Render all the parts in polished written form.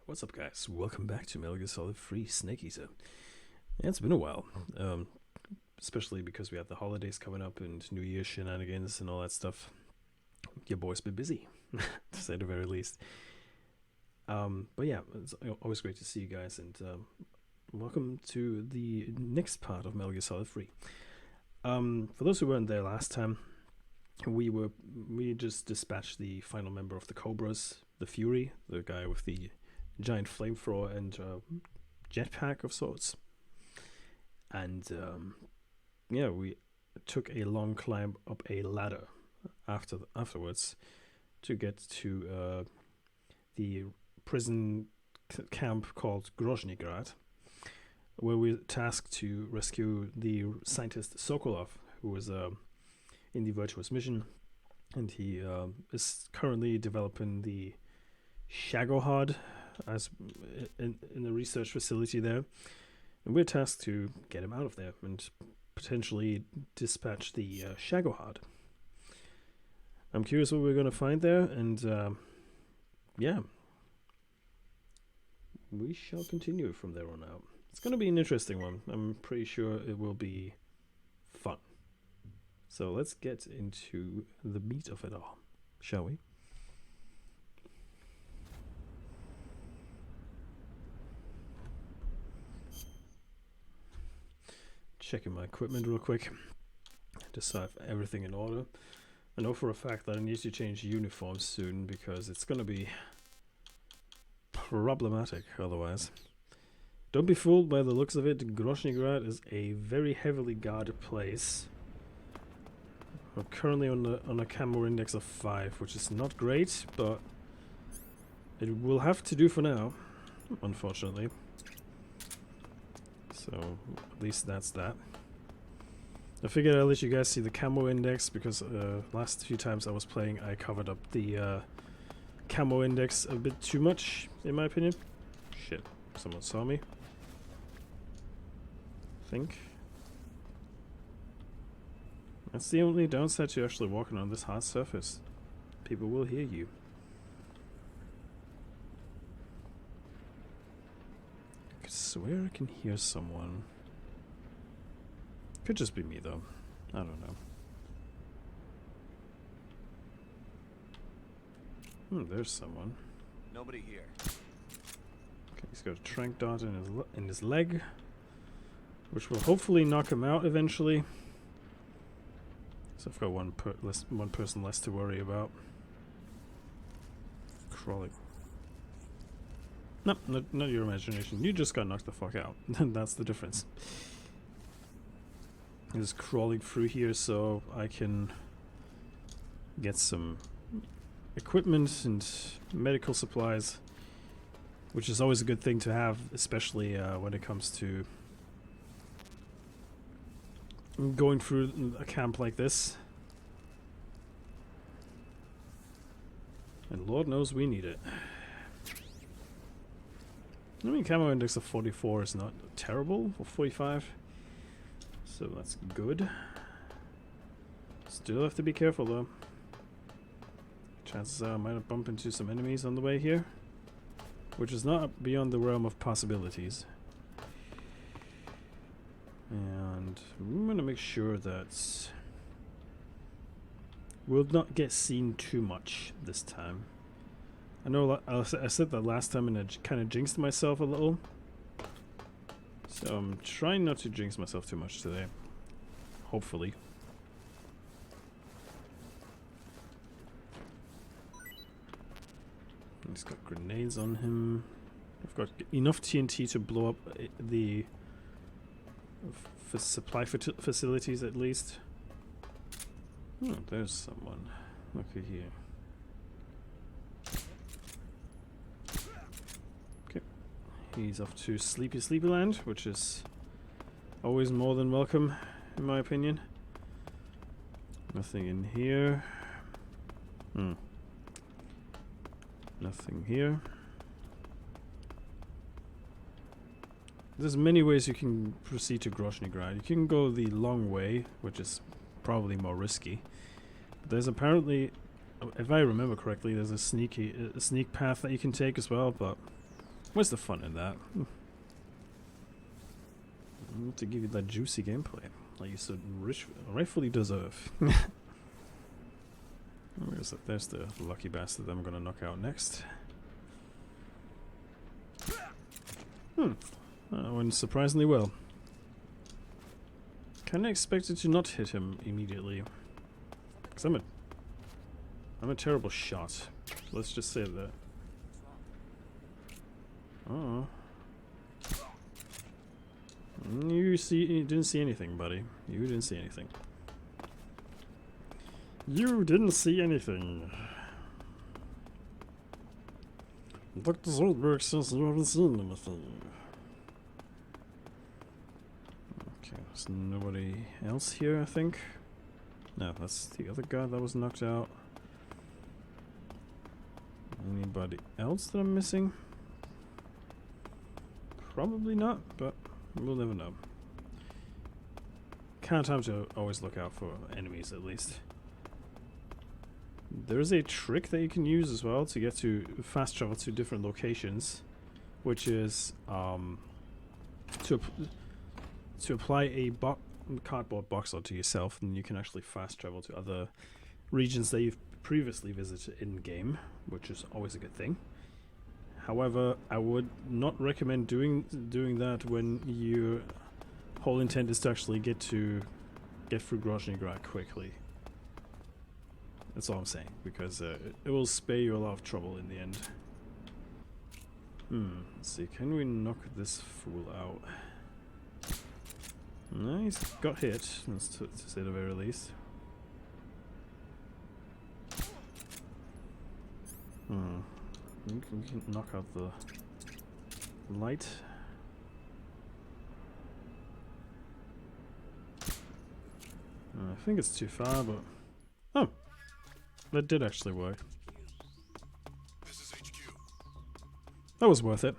What's up, guys? Welcome back to Metal Gear Solid 3 Snake Eater. Yeah, it's been a while, especially because we have the holidays coming up and New Year shenanigans and all that stuff. Your boy's been busy, to say the very least. But yeah, it's always great to see you guys, and welcome to the next part of Metal Gear Solid 3. For those who weren't there last time, we just dispatched the final member of the Cobras, the Fury, the guy with the giant flamethrower and jetpack of sorts. And yeah, we took a long climb up a ladder afterwards to get to the prison camp called Groznji Grad, where we were tasked to rescue the scientist Sokolov, who was in the Virtuous mission, and he is currently developing the Shagohod as in the research facility there, and we're tasked to get him out of there and potentially dispatch the Shagohod. I'm curious what we're going to find there, and yeah, we shall continue from there on out. It's going to be an interesting one. I'm pretty sure it will be fun. So let's get into the meat of it all, shall we? Checking my equipment real quick, just so I have everything in order. I know for a fact that I need to change uniforms soon because it's gonna be problematic otherwise. Don't be fooled by the looks of it. Groznji Grad is a very heavily guarded place. We're currently on a camo index of 5, which is not great, but it will have to do for now, unfortunately. So at least that's that. I figured I'll let you guys see the camo index because last few times I was playing I covered up the camo index a bit too much, in my opinion. Shit, someone saw me. I think. That's the only downside to actually walking on this hard surface. People will hear you. I swear I can hear someone. Could just be me though. I don't know. There's someone. Nobody here. Okay, he's got a tranq dart in his leg, which will hopefully knock him out eventually. So I've got one person less to worry about. Crawling. No, not your imagination. You just got knocked the fuck out. That's the difference. I'm just crawling through here so I can get some equipment and medical supplies, which is always a good thing to have, especially when it comes to going through a camp like this. And Lord knows we need it. I mean, camo index of 44 is not terrible, or 45. So that's good. Still have to be careful though. Chances are I might bump into some enemies on the way here, which is not beyond the realm of possibilities. And I'm gonna make sure that we'll not get seen too much this time. I know I said that last time and I kind of jinxed myself a little. So I'm trying not to jinx myself too much today. Hopefully. He's got grenades on him. I've got enough TNT to blow up the supply facilities at least. Oh, there's someone. Looky here. Okay. He's off to Sleepy Land, which is always more than welcome, in my opinion. Nothing in here. Nothing here. There's many ways you can proceed to Groznji Grad. You can go the long way, which is probably more risky. But there's apparently, if I remember correctly, there's a sneak path that you can take as well, but Where's the fun in that? To give you that juicy gameplay, like you so rightfully deserve. Where's it? There's the lucky bastard that I'm gonna knock out next. That went surprisingly well. Kinda expected to not hit him immediately. Because I'm a terrible shot. Let's just say that. Oh. You didn't see anything, buddy. You didn't see anything. You didn't see anything. Dr. Zoidberg says you haven't seen anything. Okay, there's nobody else here, I think. No, that's the other guy that was knocked out. Anybody else that I'm missing? Probably not, but we'll never know. Kind of time to always look out for enemies, at least. There's a trick that you can use as well to get to fast travel to different locations, which is to apply a cardboard box onto yourself, and you can actually fast travel to other regions that you've previously visited in game, which is always a good thing. However, I would not recommend doing that when your whole intent is to actually get through Groznji Grad quickly. That's all I'm saying, because it will spare you a lot of trouble in the end. Let's see, can we knock this fool out? No, he's got hit, to say the very least. We can knock out the light. I think it's too far, but... Oh! That did actually work. This is HQ. That was worth it.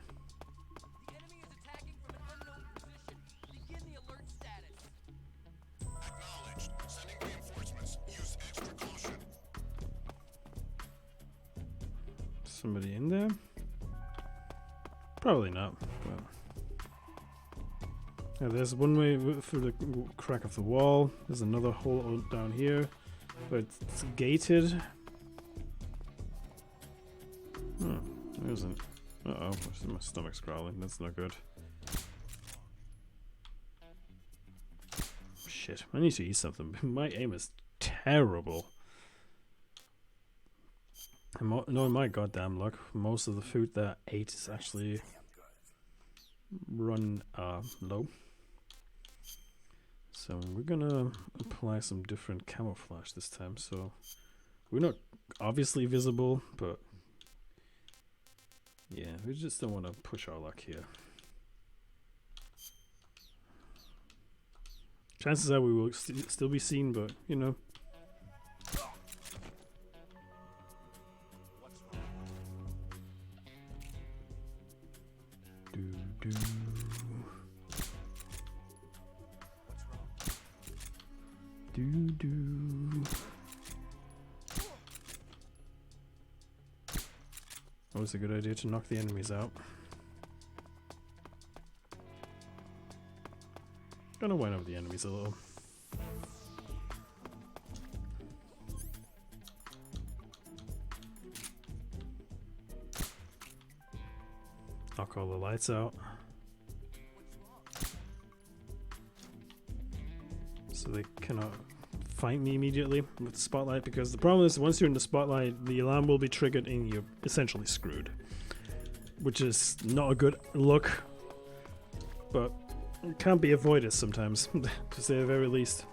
The enemy is attacking from an unknown position. Begin the alert status. Acknowledged. Sending reinforcements. Use extra caution. Somebody in there? Probably not. But yeah, there's one way through the crack of the wall. There's another hole down here, but it's gated. There isn't. Uh-oh, my stomach's growling. That's not good. Shit, I need to eat something. My aim is terrible. No, my goddamn luck, most of the food that I ate is actually run low. So we're gonna apply some different camouflage this time, so we're not obviously visible, but yeah, we just don't want to push our luck here. Chances are we will still be seen, but you know. Always a good idea to knock the enemies out. Gonna wind up the enemies a little. Knock all the lights out. So they cannot find me immediately with the spotlight, because the problem is once you're in the spotlight, the alarm will be triggered and you're essentially screwed. Which is not a good look, but it can't be avoided sometimes, to say the very least.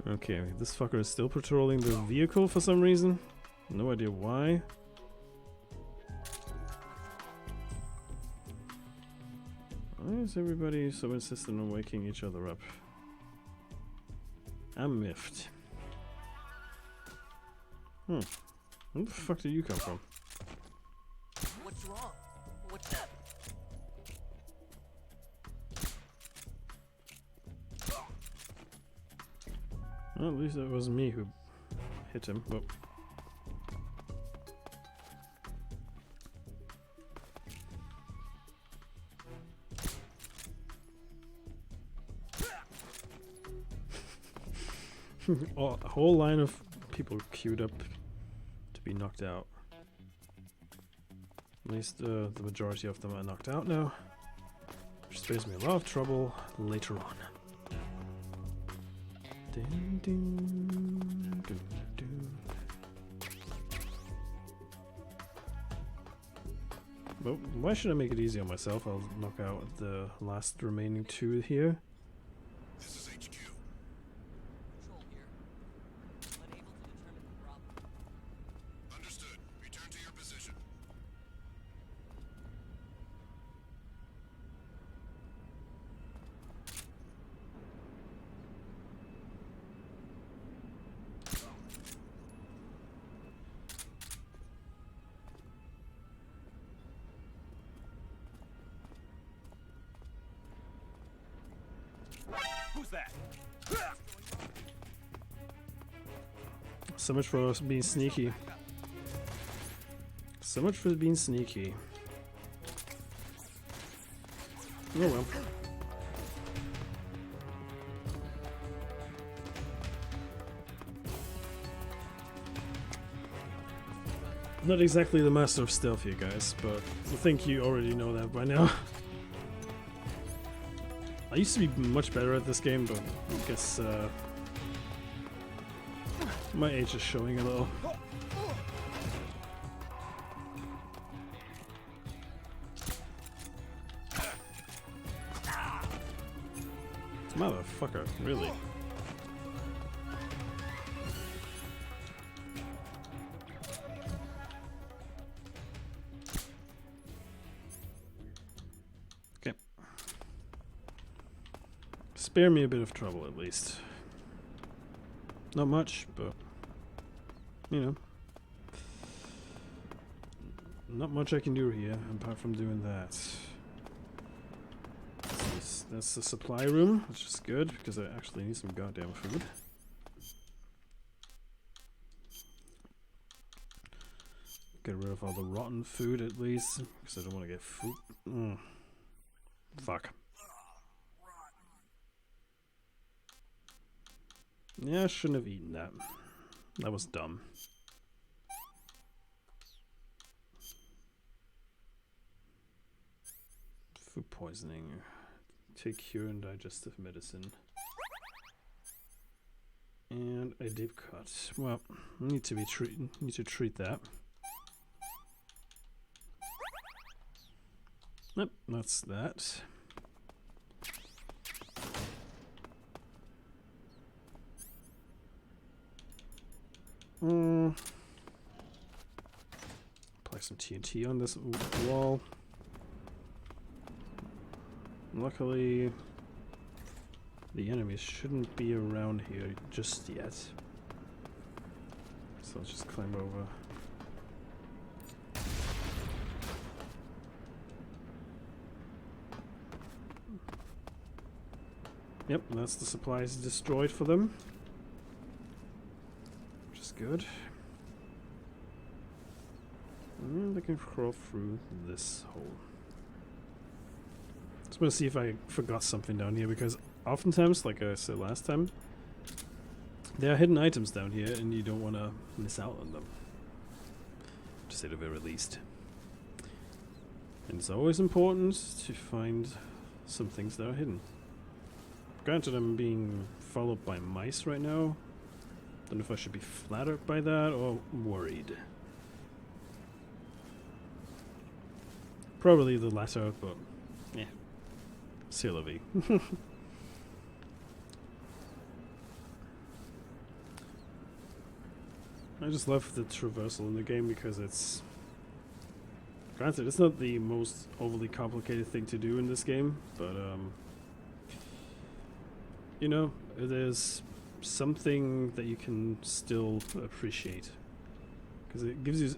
Okay, this fucker is still patrolling the vehicle for some reason. No idea why. Why is everybody so insistent on waking each other up? I'm miffed. Where the fuck did you come from? What's wrong? What's that? Well, at least it wasn't me who hit him, but... Oh, a whole line of people queued up to be knocked out. At least the majority of them are knocked out now, which saves me a lot of trouble later on. Dun, dun, dun, dun. Well, why should I make it easy on myself? I'll knock out the last remaining two here. This is HQ. Control here. Unable to determine the problem. Understood. Return to your position. Who's that? So much for us being sneaky. So much for being sneaky. Oh well. Not exactly the master of stealth here, guys, but I think you already know that by now. I used to be much better at this game, but I guess my age is showing a little. Motherfucker, really? Okay. Spare me a bit of trouble at least. Not much, but you know. Not much I can do here apart from doing that. That's the supply room, which is good because I actually need some goddamn food. Get rid of all the rotten food at least, because I don't want to get food. Fuck. Yeah, I shouldn't have eaten that. That was dumb. Food poisoning. Take cure and digestive medicine. And a deep cut. Well, need to treat that. Yep, that's that. Apply some TNT on this wall. Luckily, the enemies shouldn't be around here just yet. So I'll just climb over. Yep, that's the supplies destroyed for them. Which is good. And they can crawl through this hole. Just want to see if I forgot something down here, because oftentimes, like I said last time, there are hidden items down here and you don't want to miss out on them. To say the very least. And it's always important to find some things that are hidden. Granted, I'm being followed by mice right now. Don't know if I should be flattered by that or worried. Probably the latter, but yeah. C'est la vie. I just love the traversal in the game because it's... Granted, it's not the most overly complicated thing to do in this game, but you know, it is something that you can still appreciate. Because it gives you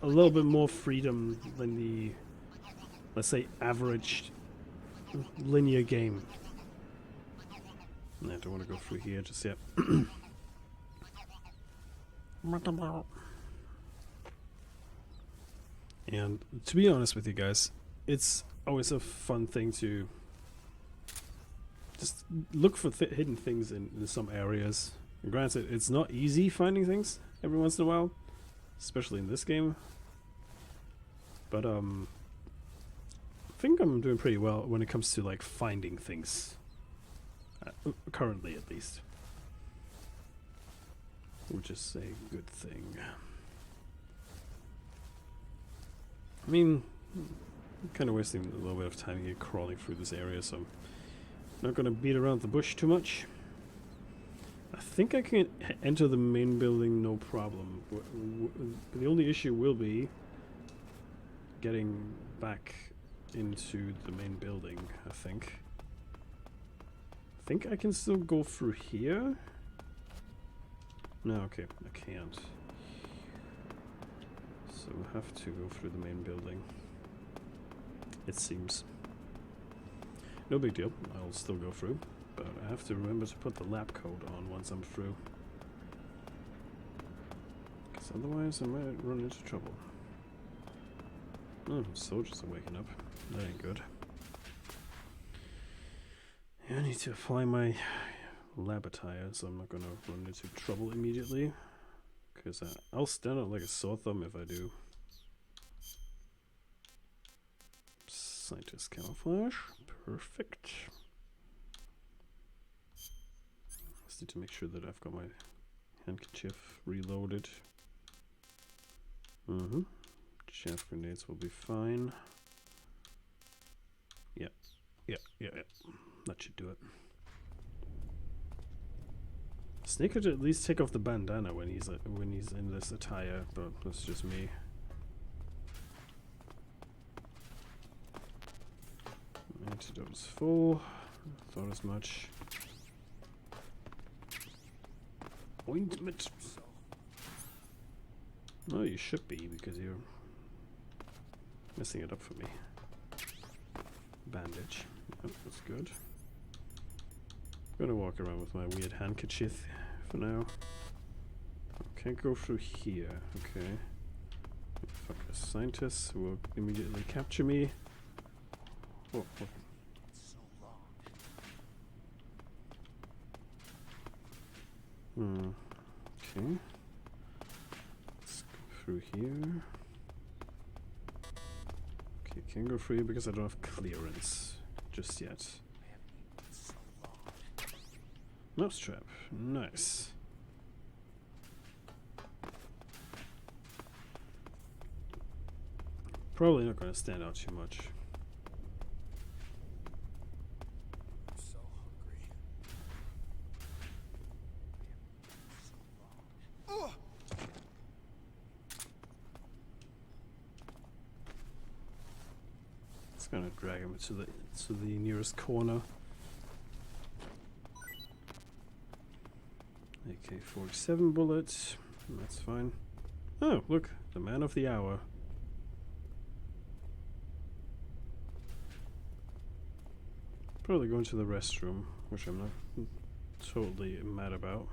a little bit more freedom than the, let's say, average linear game. I don't want to go through here just yet. And to be honest with you guys, it's always a fun thing to just look for hidden things in some areas And granted, it's not easy finding things every once in a while, especially in this game. But I think I'm doing pretty well when it comes to like finding things. Currently, at least. Which is a good thing. I mean, I'm kind of wasting a little bit of time here crawling through this area, so I'm not going to beat around the bush too much. I think I can enter the main building no problem. The only issue will be getting back into the main building, I think. I think I can still go through here. No, okay, I can't. So I have to go through the main building. It seems. No big deal, I'll still go through. But I have to remember to put the lab coat on once I'm through. Because otherwise I might run into trouble. Oh, soldiers are waking up. That ain't good. Yeah, I need to apply my lab attire so I'm not gonna run into trouble immediately. Because I'll stand out like a sore thumb if I do. Scientist camouflage. Perfect. Just need to make sure that I've got my handkerchief reloaded. Chaff grenades will be fine. Yeah. That should do it. Snake could at least take off the bandana when he's in this attire, but that's just me. Antidote is full. Thought as much. Ointment. No, you should be because you're messing it up for me. Bandage. Yep, that's good. I'm gonna walk around with my weird handkerchief for now. Can't go through here. Okay. Fuck, a scientist will immediately capture me. Oh. Okay. Let's go through here. Okay, can't go through here because I don't have clearance just yet. Mousetrap. Nice. Probably not going to stand out too much. So hungry. It's going to drag him to the nearest corner. AK-47 bullets. That's fine. Oh, look, the man of the hour. Probably going to the restroom, which I'm not totally mad about.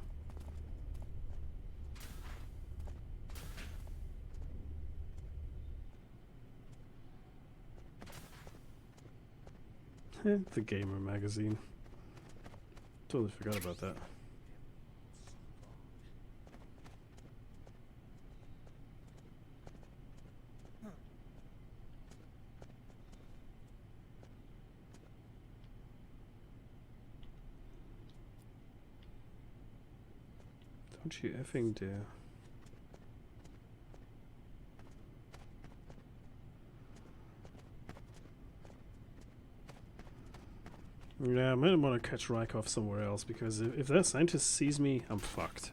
The Gamer magazine. Totally forgot about that. Don't you effing dare. Yeah, I might want to catch Rykov somewhere else because if that scientist sees me, I'm fucked.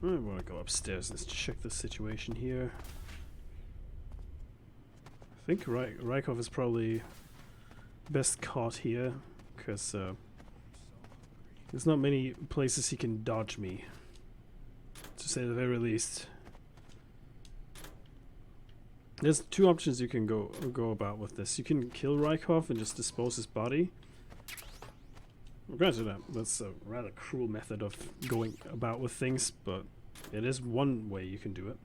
I want to go upstairs. Let's check the situation here. I think Rykov is probably best caught here because there's not many places he can dodge me, to say the very least. There's two options you can go about with this. You can kill Rykov and just dispose his body. Granted, that's a rather cruel method of going about with things, but it is one way you can do it.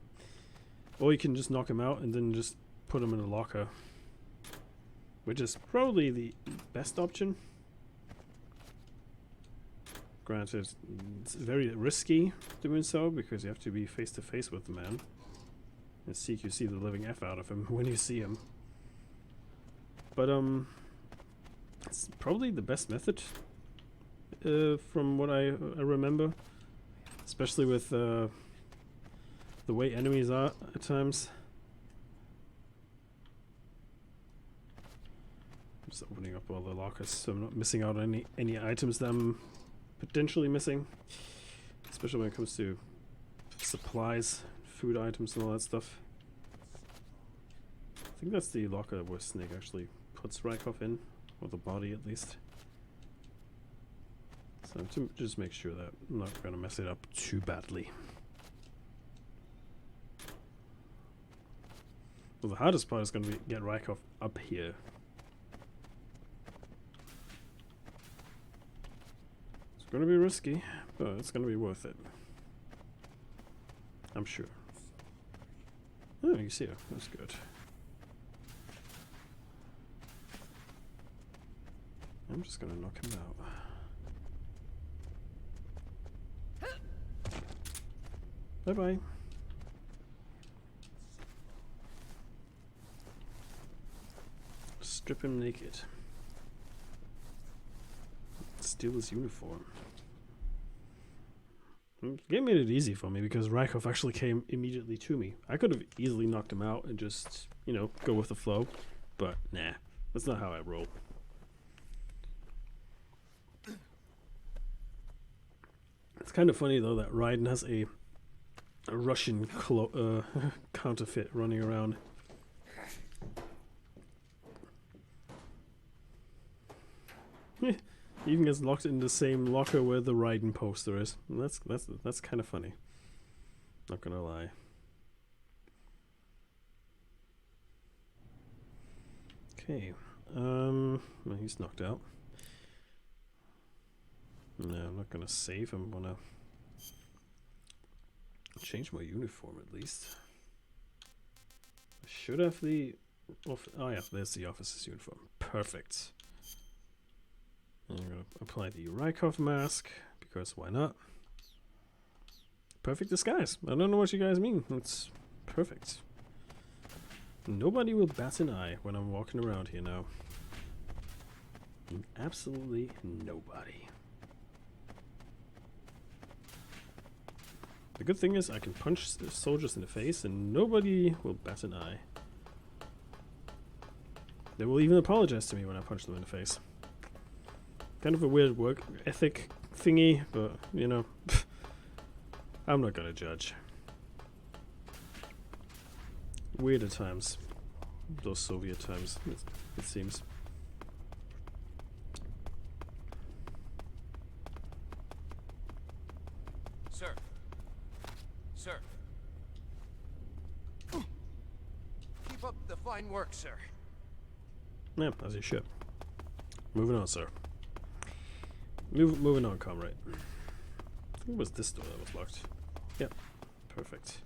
Or you can just knock him out and then just put him in a locker. which is probably the best option. Granted, it's very risky doing so because you have to be face to face with the man and CQC the living F out of him when you see him. But it's probably the best method from what I remember, especially with the way enemies are at times. Just opening up all the lockers so I'm not missing out on any items that I'm potentially missing, especially when it comes to supplies, food items and all that stuff. I think that's the locker where Snake actually puts Rykov in, or the body at least. So to just make sure that I'm not going to mess it up too badly. Well, the hardest part is going to be get Rykov up here. It's going to be risky, but it's going to be worth it. I'm sure. Oh, you see her. That's good. I'm just going to knock him out. Bye-bye. Strip him naked. Steal his uniform. Game made it easy for me because Rykov actually came immediately to me. I could have easily knocked him out and just, you know, go with the flow. But nah, that's not how I roll. It's kind of funny though that Raiden has a Russian counterfeit running around. He even gets locked in the same locker where the Raiden poster is. And that's kind of funny. Not gonna lie. Okay. Well, he's knocked out. No, I'm not gonna save. I'm gonna change my uniform at least. I should have the. Oh yeah, there's the officer's uniform. Perfect. I'm gonna apply the Rykov mask because why not? Perfect disguise. I don't know what you guys mean. It's perfect. Nobody will bat an eye when I'm walking around here now. Absolutely nobody. The good thing is I can punch the soldiers in the face and nobody will bat an eye. They will even apologize to me when I punch them in the face. Kind of a weird work ethic thingy, but you know, I'm not gonna judge. Weird at times. Those Soviet times, it seems. Sir. Sir. Keep up the fine work, sir. Yeah, as you should. Moving on, sir. Moving on, comrade. I think it was this door that was locked. Yep, perfect.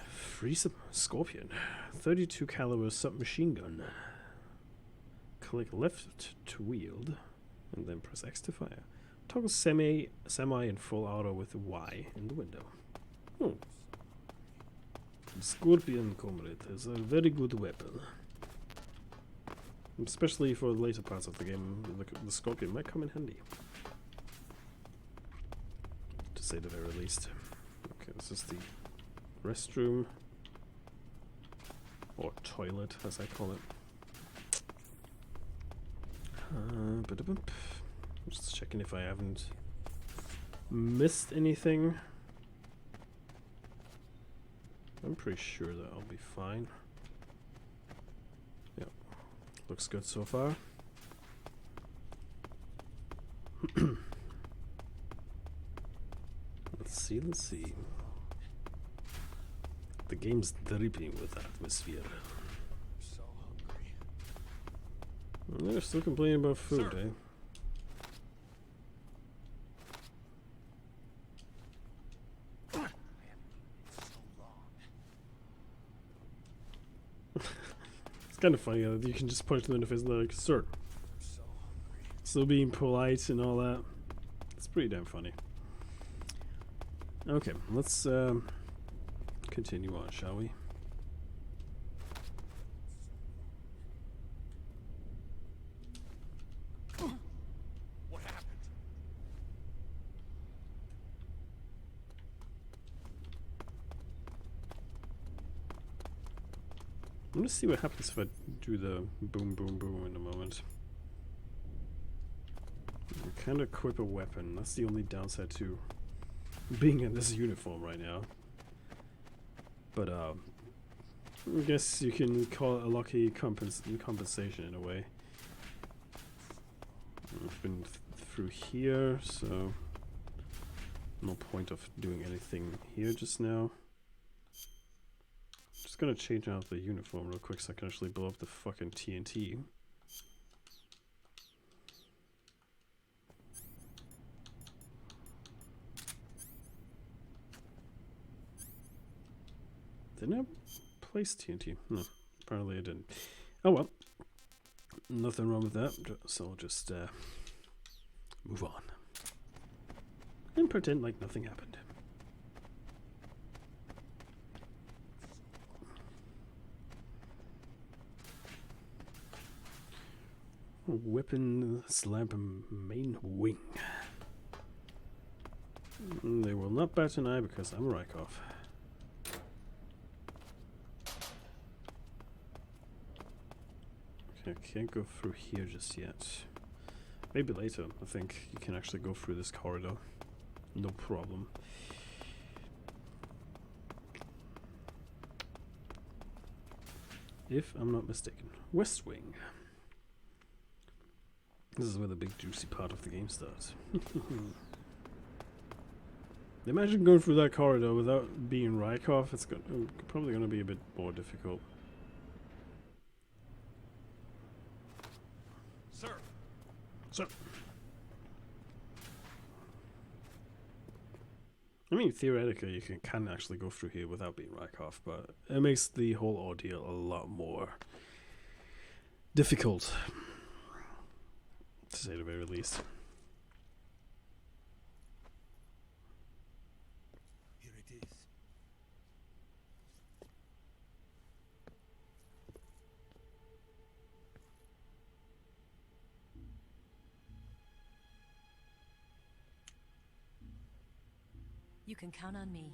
Free Scorpion. 32 caliber submachine gun. Click left to wield, and then press X to fire. Toggle semi and full auto with Y in the window. Oh. Scorpion, comrade, is a very good weapon. Especially for the later parts of the game, the Scorpion might come in handy. To say the very least. Okay, this is the restroom. Or toilet, as I call it. Just checking if I haven't missed anything. I'm pretty sure that I'll be fine. Yep. Looks good so far. Let's see. The game's dripping with atmosphere. So hungry. They're still complaining about food, Sir. eh? kind of funny that you can just punch them in the face and they're like, "Sir," I'm so hungry. still being polite and all that. It's pretty damn funny. Okay, let's continue on, shall we? What happened? I'm gonna see what happens if I do the boom, boom, boom in a moment. I can't equip a weapon. That's the only downside to being in this uniform right now. But I guess you can call it a lucky compensation in a way. I've been through here, so no point of doing anything here just now. Just gonna change out the uniform real quick so I can actually blow up the fucking TNT. Didn't I place TNT? No, apparently I didn't. Oh well. Nothing wrong with that, so I'll just move on. And pretend like nothing happened. Weapon slam main wing. They will not bat an eye because I'm Rykov. Okay, I can't go through here just yet. Maybe later. I think you can actually go through this corridor. No problem. If I'm not mistaken. West Wing. This is where the big juicy part of the game starts. Imagine going through that corridor without being Rykov. It's probably going to be a bit more difficult. Sir. So, I mean, theoretically, you can actually go through here without being Rykov, but it makes the whole ordeal a lot more difficult, to say the very least. Here it is. You can count on me.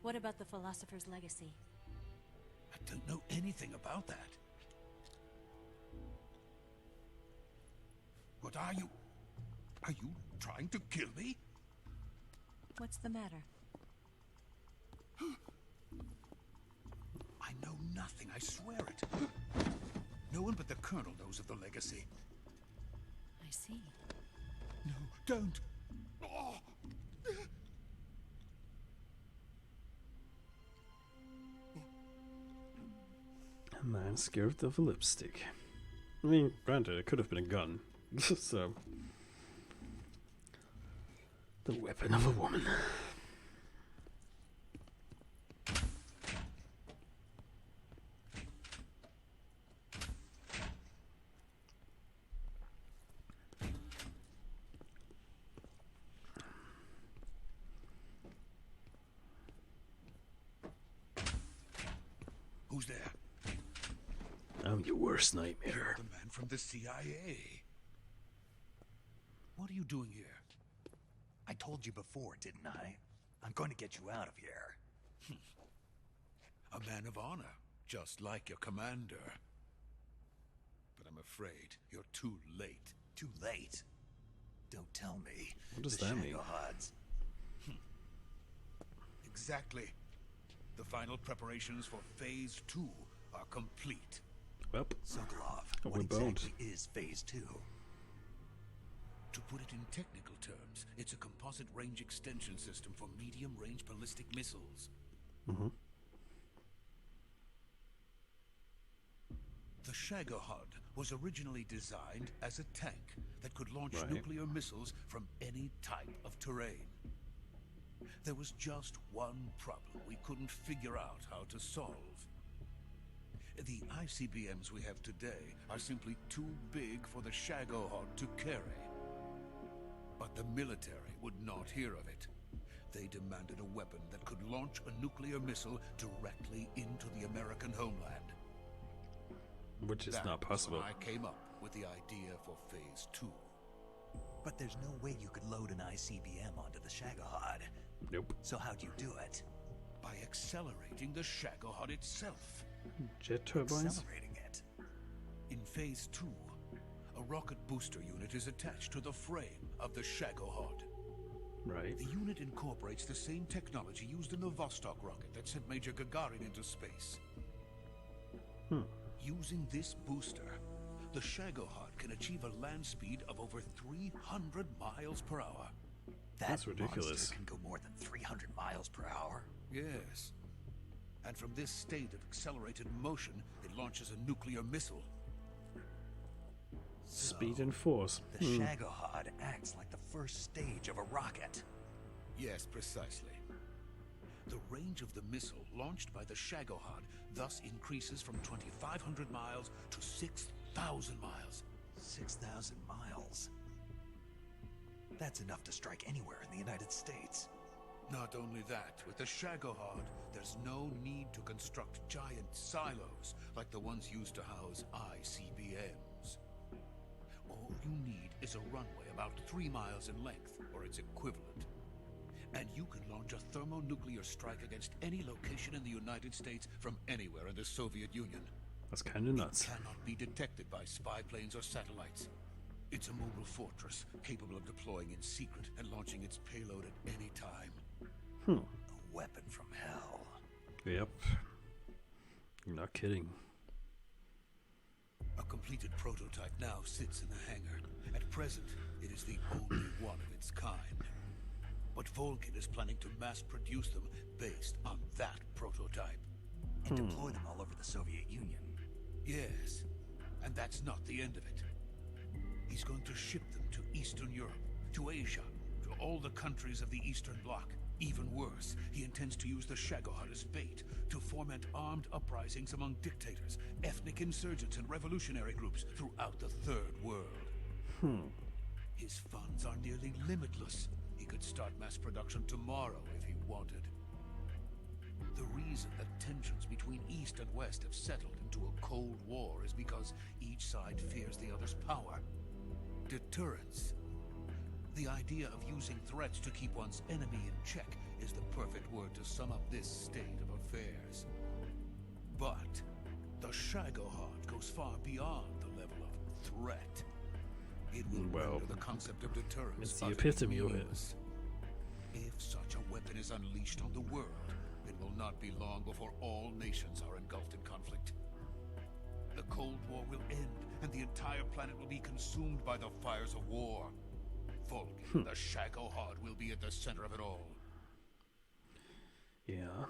What about the philosopher's legacy? I don't know anything about that. What are you? Are you trying to kill me? What's the matter? I know nothing, I swear it. No one but the Colonel knows of the legacy. I see. No, don't! Oh. A man scared of a lipstick. I mean, granted, it could have been a gun. So, the weapon of a woman. Who's there? I'm your worst nightmare. The man from the CIA. What are you doing here? I told you before, didn't I? I'm going to get you out of here. A man of honor, just like your commander. But I'm afraid you're too late. Too late. Don't tell me. What does the that mean? Shagohods. Exactly. The final preparations for Phase 2 are complete. Well, Sokolov, Oh, what we're boned. exactly is Phase 2? To put it in technical terms, it's a composite range extension system for medium-range ballistic missiles. mm-hmm. The Shagohod was originally designed as a tank that could launch Right. nuclear missiles from any type of terrain. There was just one problem we couldn't figure out how to solve. The ICBMs we have today are simply too big for the Shagohod to carry. But the military would not hear of it. They demanded a weapon that could launch a nuclear missile directly into the American homeland. Which is That not was possible. when I came up with the idea for Phase 2. But there's no way you could load an ICBM onto the Shagohod. Nope. So how'd you do it? By accelerating the Shagohod itself. Jet turbines? Accelerating it. In Phase 2, a rocket booster unit is attached to the frame of the Shagohod. Right. The unit incorporates the same technology used in the Vostok rocket that sent Major Gagarin into space. Using this booster, the Shagohod can achieve a land speed of over 300 miles per hour. That's ridiculous. Monster can go more than 300 miles per hour. Yes. And from this state of accelerated motion, it launches a nuclear missile. Speed and force. The Shagohod acts like the first stage of a rocket. Yes, precisely. The range of the missile launched by the Shagohod thus increases from 2,500 miles to 6,000 miles. 6,000 miles. That's enough to strike anywhere in the United States. Not only that, with the Shagohod, there's no need to construct giant silos like the ones used to house ICBMs. All you need is a runway about 3 miles in length, or its equivalent. And you can launch a thermonuclear strike against any location in the United States from anywhere in the Soviet Union. That's kind of nuts. It cannot be detected by spy planes or satellites. It's a mobile fortress, capable of deploying in secret and launching its payload at any time. A weapon from hell. Yep. You're not kidding. A completed prototype now sits in the hangar. At present, it is the only one of its kind. But Volgin is planning to mass produce them based on that prototype. And deploy them all over the Soviet Union. Yes, and that's not the end of it. He's going to ship them to Eastern Europe, to Asia, to all the countries of the Eastern Bloc. Even worse, he intends to use the Shagohod as bait to foment armed uprisings among dictators, ethnic insurgents, and revolutionary groups throughout the Third World. His funds are nearly limitless. He could start mass production tomorrow if he wanted. The reason that tensions between East and West have settled into a Cold War is because each side fears the other's power. Deterrence. The idea of using threats to keep one's enemy in check is the perfect word to sum up this state of affairs. But the Shagohod goes far beyond the level of threat. It will render the concept of deterrence it's the utterly epitome of it. meaningless. If such a weapon is unleashed on the world, it will not be long before all nations are engulfed in conflict. The Cold War will end, and the entire planet will be consumed by the fires of war. Volgin, the Shagohod, will be at the center of it all. Yeah.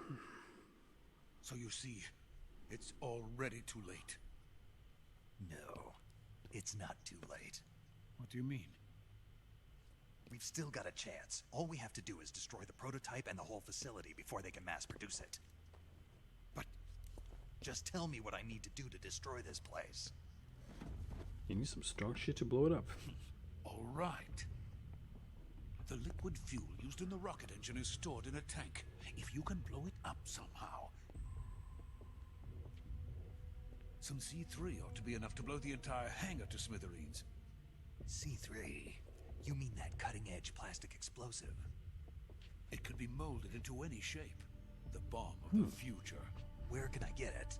So you see, it's already too late. No, it's not too late. What do you mean? We've still got a chance. All we have to do is destroy the prototype and the whole facility before they can mass produce it. But just tell me what I need to do to destroy this place. You need some strong shit to blow it up. all right. The liquid fuel used in the rocket engine is stored in a tank. If you can blow it up somehow, some C3 ought to be enough to blow the entire hangar to smithereens. C3? You mean that cutting-edge plastic explosive? It could be molded into any shape. The bomb of the future. Where can I get it?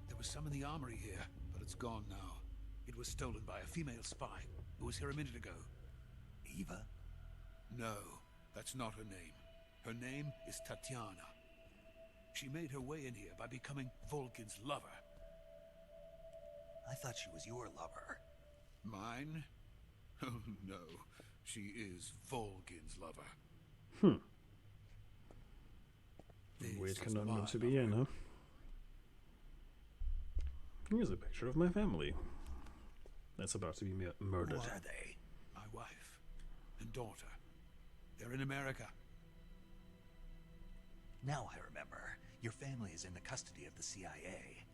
There was some in the armory here, but it's gone now. It was stolen by a female spy who was here a minute ago. Eva? No, that's not her name. Her name is Tatiana. She made her way in here by becoming Volgin's lover. I thought she was your lover. Mine? Oh no, she is Volgin's lover. Weird This is conundrum my to be in, huh? Here's a picture of my family. That's about to be murdered. What are they? My wife and daughter. They're in America. Now I remember. Your family is in the custody of the CIA.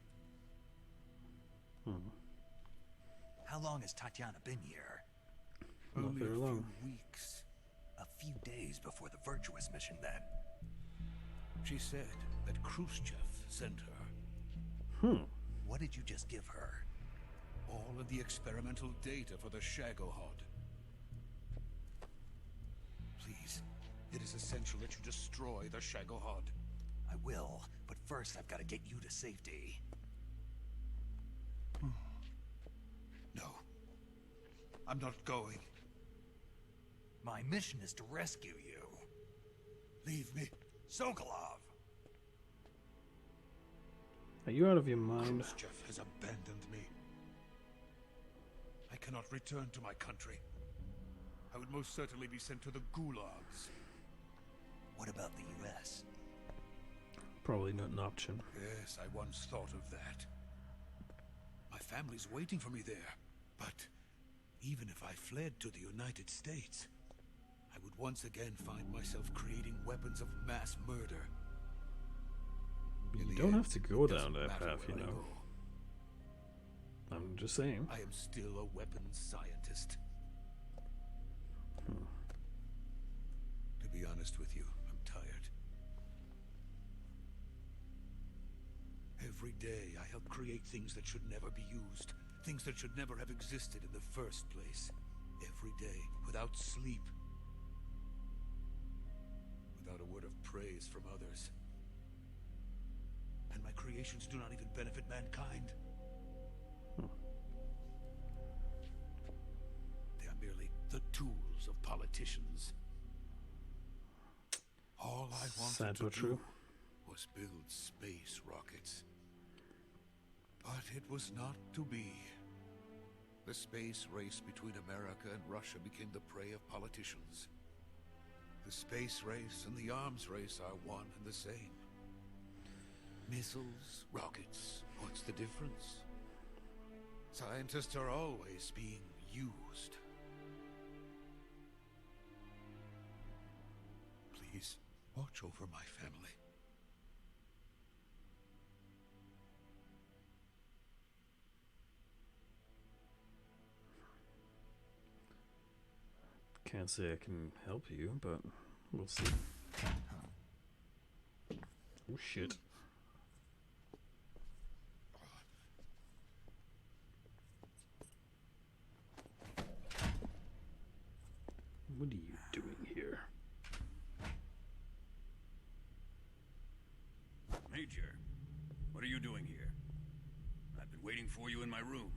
How long has Tatiana been here? Not Only very a long. few weeks. A few days before the Virtuous mission, then. She said that Khrushchev sent her. What did you just give her? All of the experimental data for the Shagohod. Please, it is essential that you destroy the Shagohod. I will, but first I've got to get you to safety. No. I'm not going. My mission is to rescue you. Leave me. Sokolov! Are you out of your mind? Khrushchev has abandoned me. I cannot return to my country. I would most certainly be sent to the gulags. What about the US? Probably not an option. Yes, I once thought of that. My family's waiting for me there. But even if I fled to the United States, I would once again find myself creating weapons of mass murder. In You the don't end, have to go it down doesn't that matter path, you where I know. go. I'm just saying. I am still a weapons scientist. To be honest with you, I'm tired. Every day I help create things that should never be used. Things that should never have existed in the first place. Every day, without sleep. Without a word of praise from others. And my creations do not even benefit mankind. They are merely the tools of politicians. All I wanted Sad to but do true. was build space rockets. But it was not to be. The space race between America and Russia became the prey of politicians. The space race and the arms race are one and the same. Missiles, rockets, what's the difference? Scientists are always being used. Please, watch over my family. Can't say I can help you, but we'll see. Oh shit. What are you doing here? Major, what are you doing here? I've been waiting for you in my room.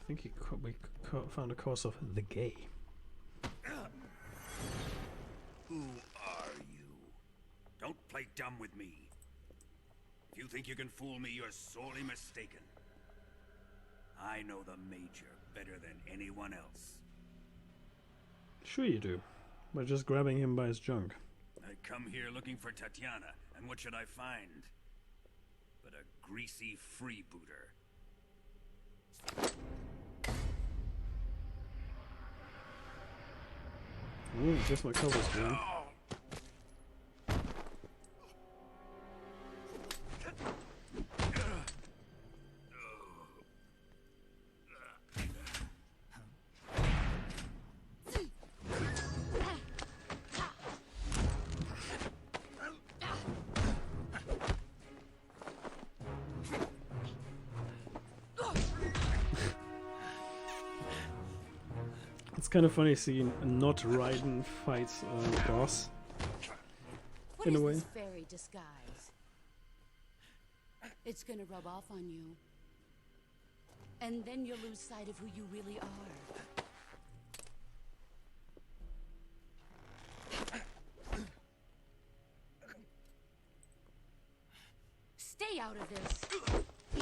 I think we found a cause of the gay. Who are you? Don't play dumb with me. If you think you can fool me, you're sorely mistaken. I know the Major better than anyone else. Sure you do. By just grabbing him by his junk. I come here looking for Tatiana, and what should I find? But a greasy freebooter. Ooh, guess my cover's down. It's kind of funny seeing not Raiden fight boss. What In is a way. this fairy disguise? It's gonna rub off on you. And then you'll lose sight of who you really are. Stay out of this.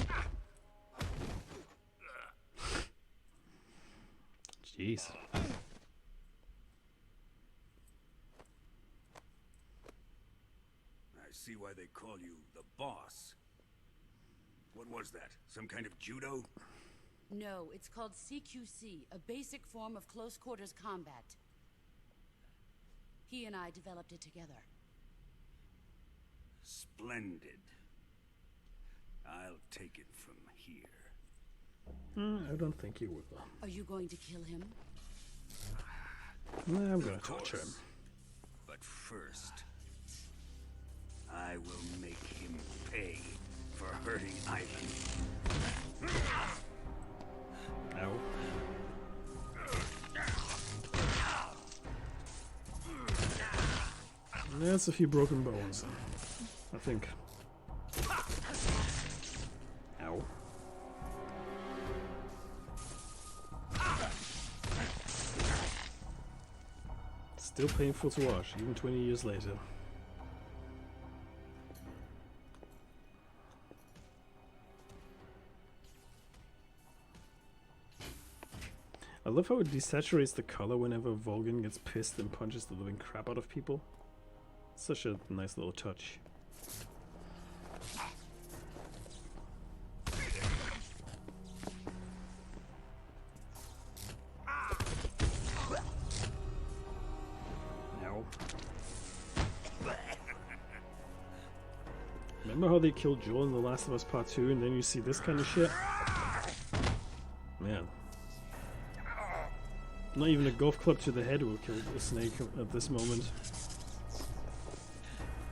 Jeez. I see why they call you the boss. What was that? Some kind of judo? No, it's called CQC, a basic form of close quarters combat. He and I developed it together. Splendid. I'll take it from here. I don't think you will. Are you going to kill him? Nah, I'm gonna Of torture him. course. But first, I will make him pay for hurting Ivan. Ow. That's a few broken bones, I think. Ow. Still painful to watch, even 20 years later. I love how it desaturates the color whenever Volgin gets pissed and punches the living crap out of people. Such a nice little touch. Ow. Remember how they killed Joel in The Last of Us Part 2 and then you see this kind of shit? Man. Not even a golf club to the head will kill a snake at this moment.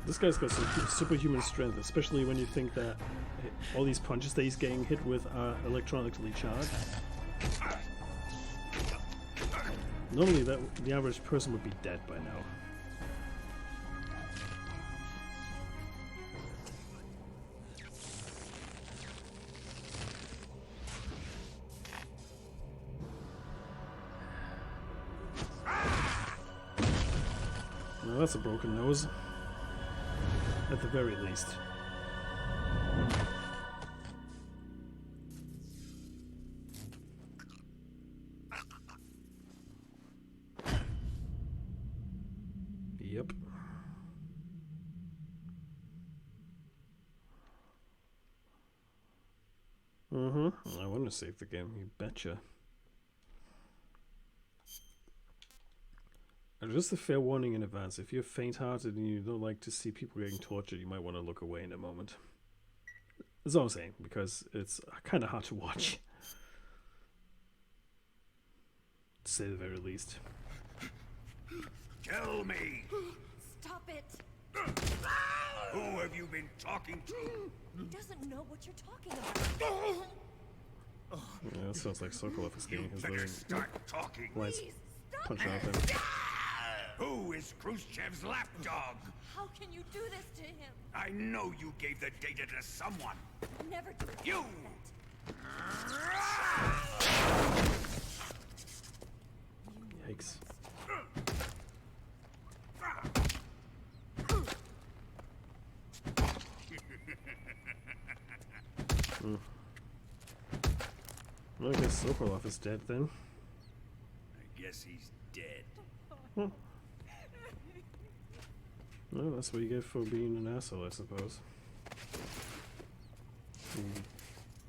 This guy's got some superhuman strength, especially when you think that all these punches that he's getting hit with are electronically charged. Normally the average person would be dead by now. Well, that's a broken nose. At the very least. Yep. I want to save the game, you betcha. Just a fair warning in advance, if you're faint-hearted and you don't like to see people getting tortured, you might want to look away in a moment. That's all I'm saying, because it's kind of hard to watch. To say the very least. Tell me! Stop it! Who have you been talking to? He doesn't know what you're talking about. Yeah, that sounds like Sokolov is getting his Better little start talking. lights Please, stop punched it! out of him. Who is Khrushchev's lapdog? How can you do this to him? I know you gave the data to someone. Never do that. You! Yikes. Well, I guess Sokolov is dead then. I guess he's dead. Well, that's what you get for being an asshole, I suppose.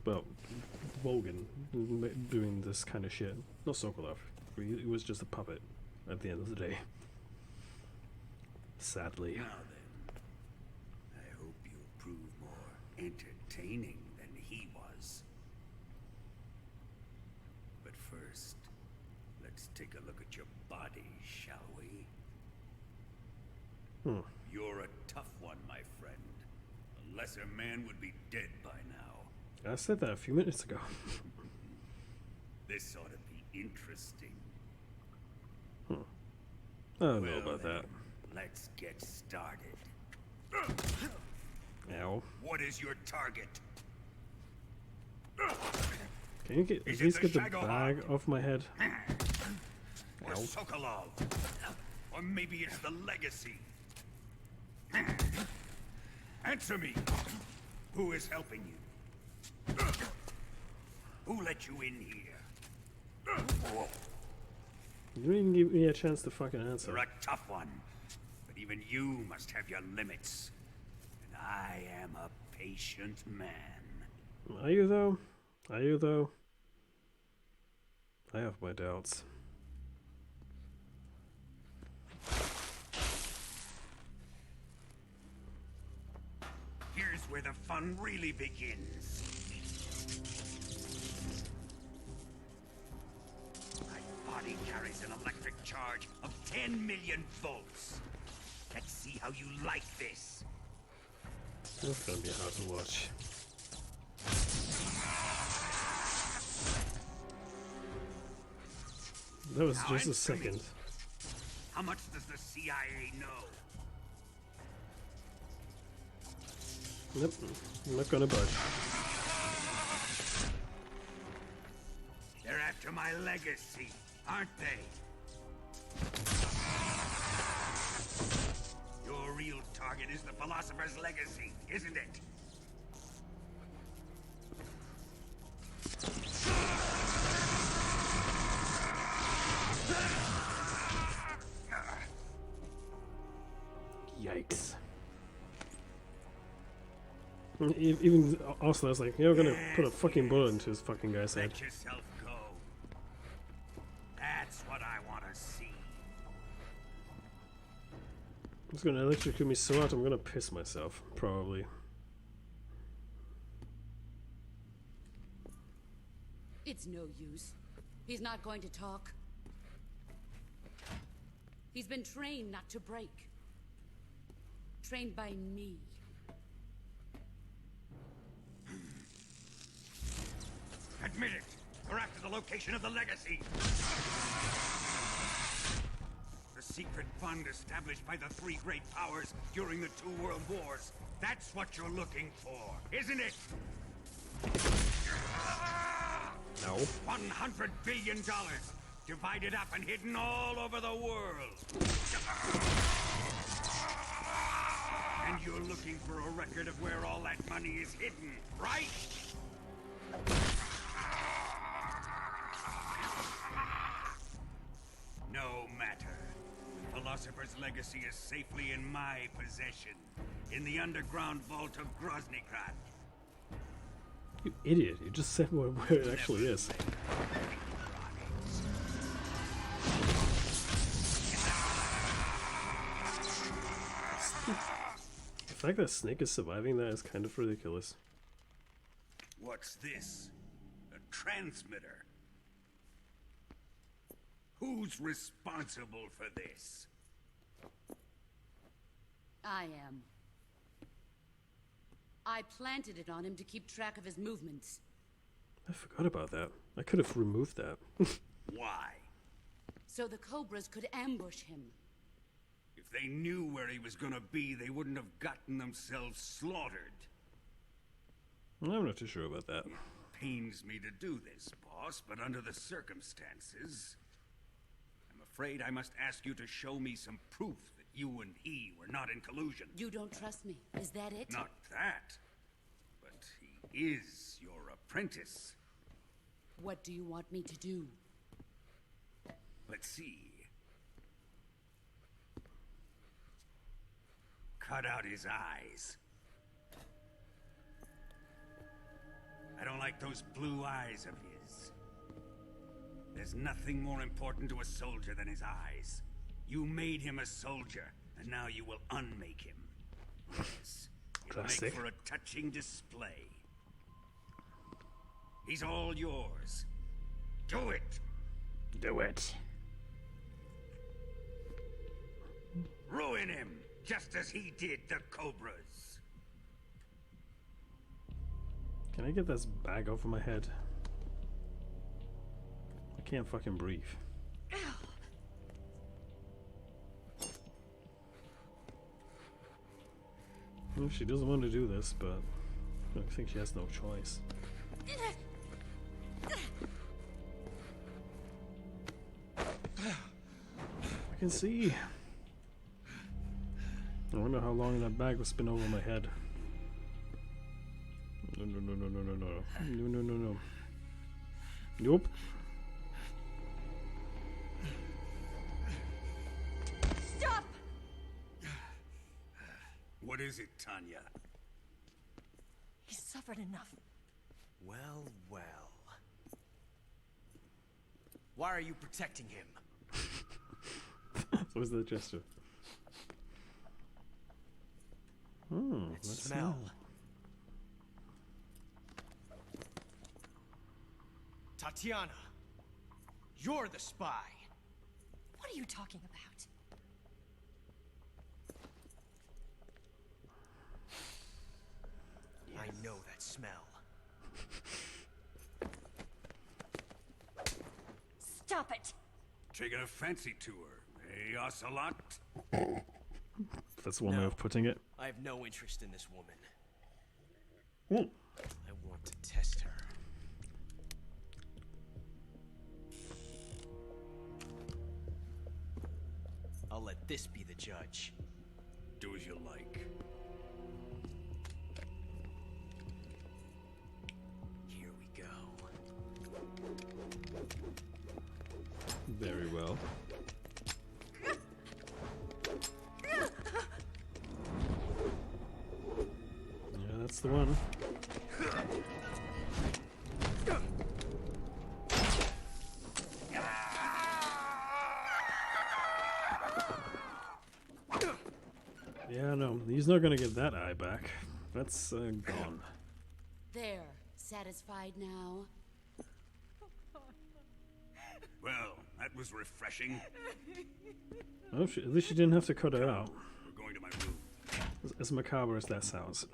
Well, Volgin doing this kind of shit. Not Sokolov. He was just a puppet at the end of the day. Sadly. Now then, I hope you'll prove more entertaining than he was. But first, let's take a look at your body, shall we? You're a tough one, my friend. A lesser man would be dead by now. I said that a few minutes ago. This ought to be interesting. I don't know Well about then, that. let's get started. Ow. What is your target? Can you at Is it least the get the Shagohod? bag off my head? Or Ow. Sokolov? Or maybe it's the Legacy? Answer me! Who is helping you? Who let you in here? You didn't even give me a chance to fucking answer. You're a tough one, but even you must have your limits. And I am a patient man. Are you though? Are you though? I have my doubts. Here's where the fun really begins. My body carries an electric charge of 10 million volts. Let's see how you like this. It's gonna be hard to watch. That was Now just a answer me. second. How much does the CIA know? Nope, I'm not gonna budge. They're after my legacy, aren't they? Your real target is the Philosopher's legacy, isn't it? Yikes. Even also, I was like, you're gonna put a fucking bullet into his fucking guy's head. Let yourself go. That's what I want to see. He's gonna electrocute me so hard I'm gonna piss myself, probably. It's no use. He's not going to talk. He's been trained not to break. Trained by me. Admit it. We're after the location of the legacy. The secret fund established by the three great powers during the 2 world wars. That's what you're looking for, isn't it? No. $100 billion. Divided up and hidden all over the world. And you're looking for a record of where all that money is hidden, right? No matter. The Philosopher's legacy is safely in my possession. In the underground vault of Groznji. You idiot, you just said where it actually is. The fact that Snake is surviving that is kind of ridiculous. What's this? A transmitter? Who's responsible for this? I am. I planted it on him to keep track of his movements. I forgot about that. I could have removed that. Why? So the Cobras could ambush him. If they knew where he was gonna be, they wouldn't have gotten themselves slaughtered. I'm not too sure about that. Pains me to do this, boss, but under the circumstances, I'm afraid I must ask you to show me some proof that you and he were not in collusion. You don't trust me, is that it? Not that, but he is your apprentice. What do you want me to do? Let's see. Cut out his eyes. I don't like those blue eyes of his. There's nothing more important to a soldier than his eyes. You made him a soldier, and now you will unmake him. Yes, it'll make Classic. for a touching display. He's all yours. Do it! Do it. Ruin him, just as he did the Cobras. Can I get this bag off of my head? I can't fucking breathe. Well, she doesn't want to do this, but I think she has no choice. I can see. I wonder how long that bag was spin over my head. No, no, no, no, no, no, no. No, no, no, no. Nope. Stop! What is it, Tanya? He's suffered enough. Well, well. Why are you protecting him? What was the gesture? That smell. Tatiana, you're the spy. What are you talking about? I know that smell. Stop it! Taking a fancy to her, eh, Ocelot? That's one way of putting it. I have no interest in this woman. Hmm. I want to test her. I'll let this be the judge. Do as you like. Here we go. Very well. Yeah, that's the one. Yeah, no, he's not gonna get that eye back. That's gone. There, satisfied now? Well, that was refreshing. Oh, at least she didn't have to cut her out. We're going to my room. As macabre as that sounds.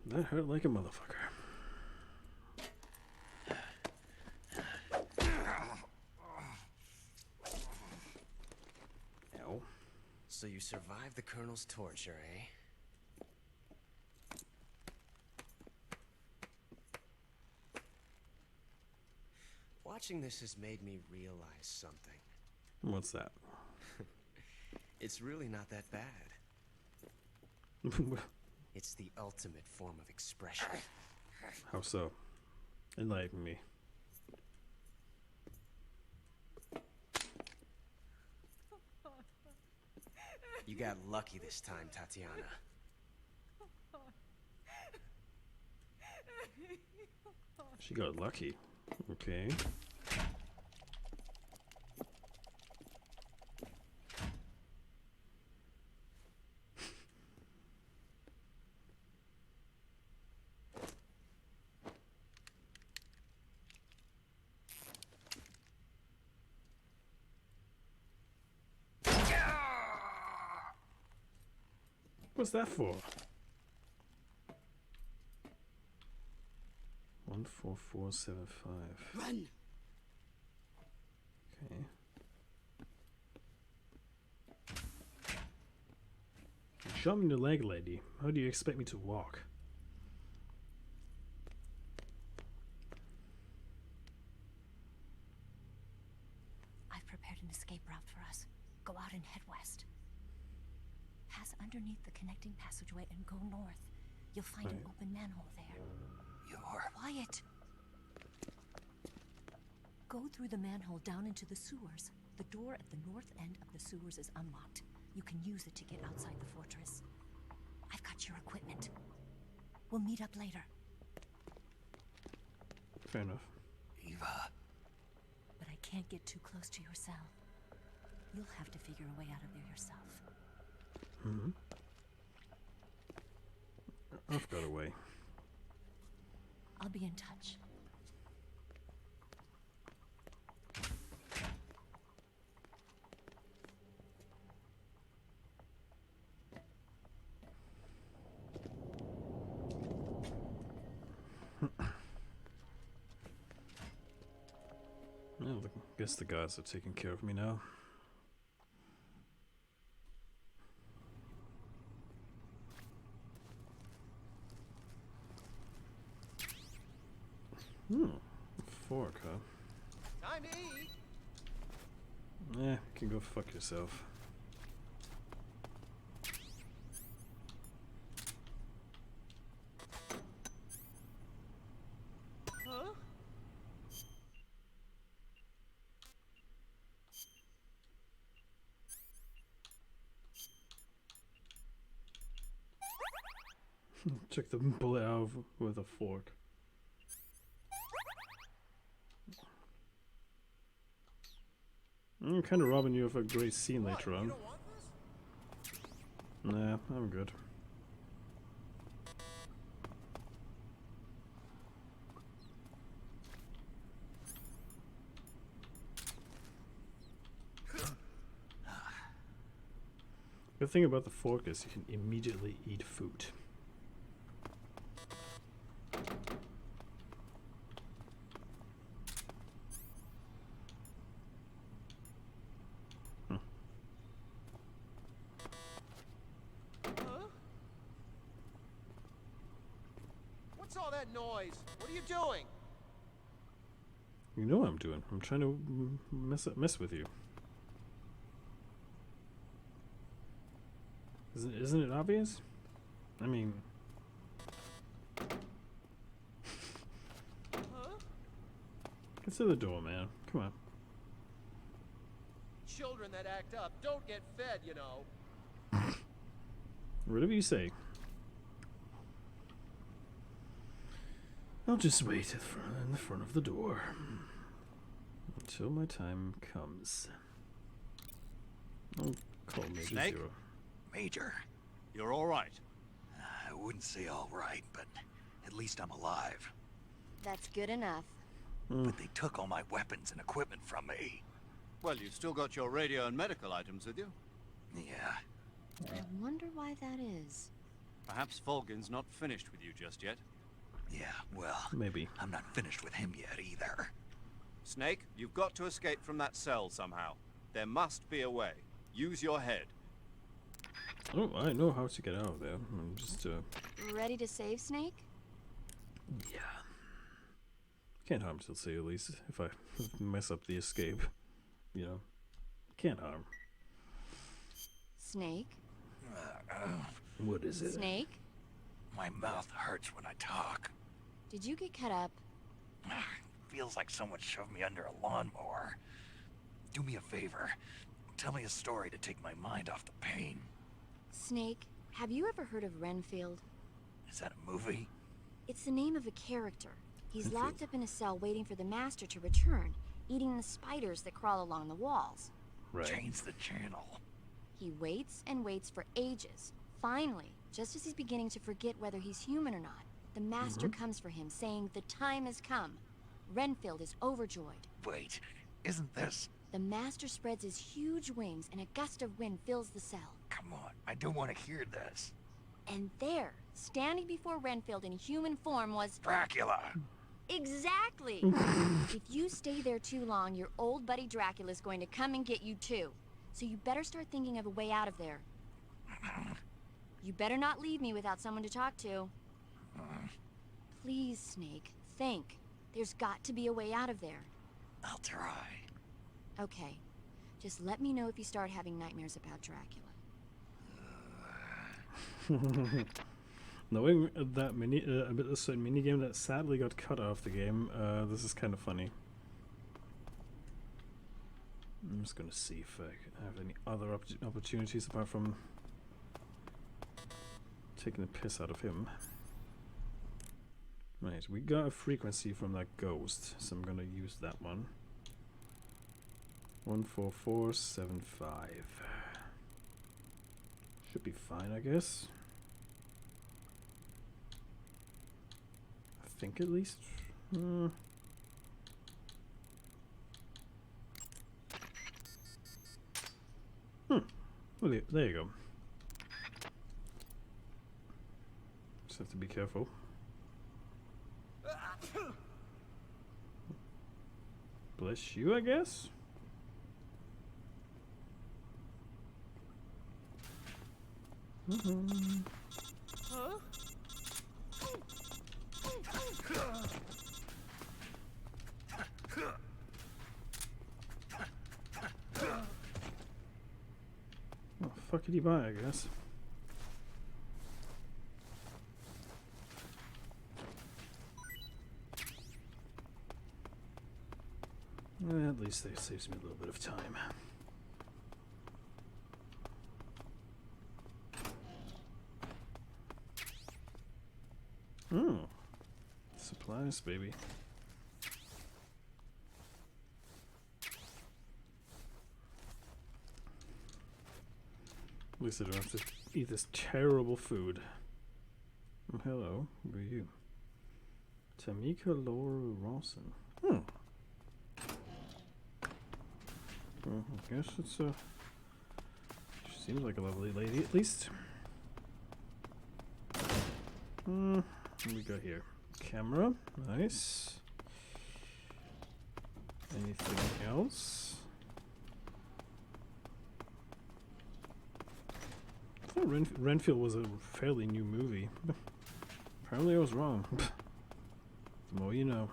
That hurt like a motherfucker. Ow. So you survived the Colonel's torture, eh? Watching this has made me realize something. What's that? It's really not that bad. It's the ultimate form of expression. How so? Enlighten me. You got lucky this time, Tatiana. She got lucky. Okay. What's that for? 14475. Run! Okay. You shot me in the leg, lady. How do you expect me to walk? I've prepared an escape route for us. Go out and head west. Pass underneath the connecting passageway and go north. You'll find an open manhole there. You're... Quiet! Go through the manhole down into the sewers. The door at the north end of the sewers is unlocked. You can use it to get outside the fortress. I've got your equipment. We'll meet up later. Fair enough. Eva. But I can't get too close to your cell. You'll have to figure a way out of there yourself. Mm-hmm. I've got a way. I'll be in touch. Well, I guess the guys are taking care of me now. Fork, huh? Time to eat. You can go fuck yourself. Huh? took the bullet out with a fork. I'm kind of robbing you of a great scene later on. Nah, I'm good. Good thing about the fork is you can immediately eat food. What's all that noise? What are you doing? You know what I'm doing. I'm trying to mess with you. Isn't it obvious? I mean... Get to the door, man. Come on. Children that act up don't get fed, you know. Whatever you say. I'll just wait in the front of the door. Until my time comes. I'll call Major Snake? Zero. Major. You're all right. I wouldn't say all right, but at least I'm alive. That's good enough. But they took all my weapons and equipment from me. Well, you've still got your radio and medical items with you. Yeah. I wonder why that is. Perhaps Volgin's not finished with you just yet. Yeah, well, Maybe. I'm not finished with him yet either. Snake, you've got to escape from that cell somehow. There must be a way. Use your head. Oh, I know how to get out of there. I'm just, Ready to save Snake? yeah. Can't harm till say at least if I mess up the escape. You know. Can't harm. Snake? What is it? Snake? My mouth hurts when I talk. Did you get cut up? Feels like someone shoved me under a lawnmower. Do me a favor. Tell me a story to take my mind off the pain. Snake, have you ever heard of Renfield? Is that a movie? It's the name of a character. He's Renfield. locked up in a cell waiting for the master to return, eating the spiders that crawl along the walls. Right. Change the channel. He waits and waits for ages. Finally, just as he's beginning to forget whether he's human or not, the master comes for him, saying the time has come. Renfield is overjoyed. Wait, isn't this... The master spreads his huge wings and a gust of wind fills the cell. Come on, I don't want to hear this. And there, standing before Renfield in human form was... Dracula! Exactly! If you stay there too long, your old buddy Dracula's going to come and get you too. So you better start thinking of a way out of there. You better not leave me without someone to talk to. Please, Snake, think. There's got to be a way out of there. I'll try. Okay. Just let me know if you start having nightmares about Dracula. Knowing that mini game that sadly got cut off the game, this is kind of funny. I'm just gonna see if I have any other opportunities apart from taking the piss out of him. Right, we got a frequency from that ghost, so I'm gonna use that one. 14475. Should be fine, I guess. I think at least. Well, there you go. Just have to be careful. Bless you, I guess. Oh, fuckity bye, I guess. At least that saves me a little bit of time. Hmm. Supplies, baby. At least I don't have to eat this terrible food. Hello, who are you? Tamika Laura Rawson. Well, I guess it's she seems like a lovely lady at least. What do we got here? Camera, nice. Anything else? I thought Renfield was a fairly new movie. Apparently I was wrong. The more you know.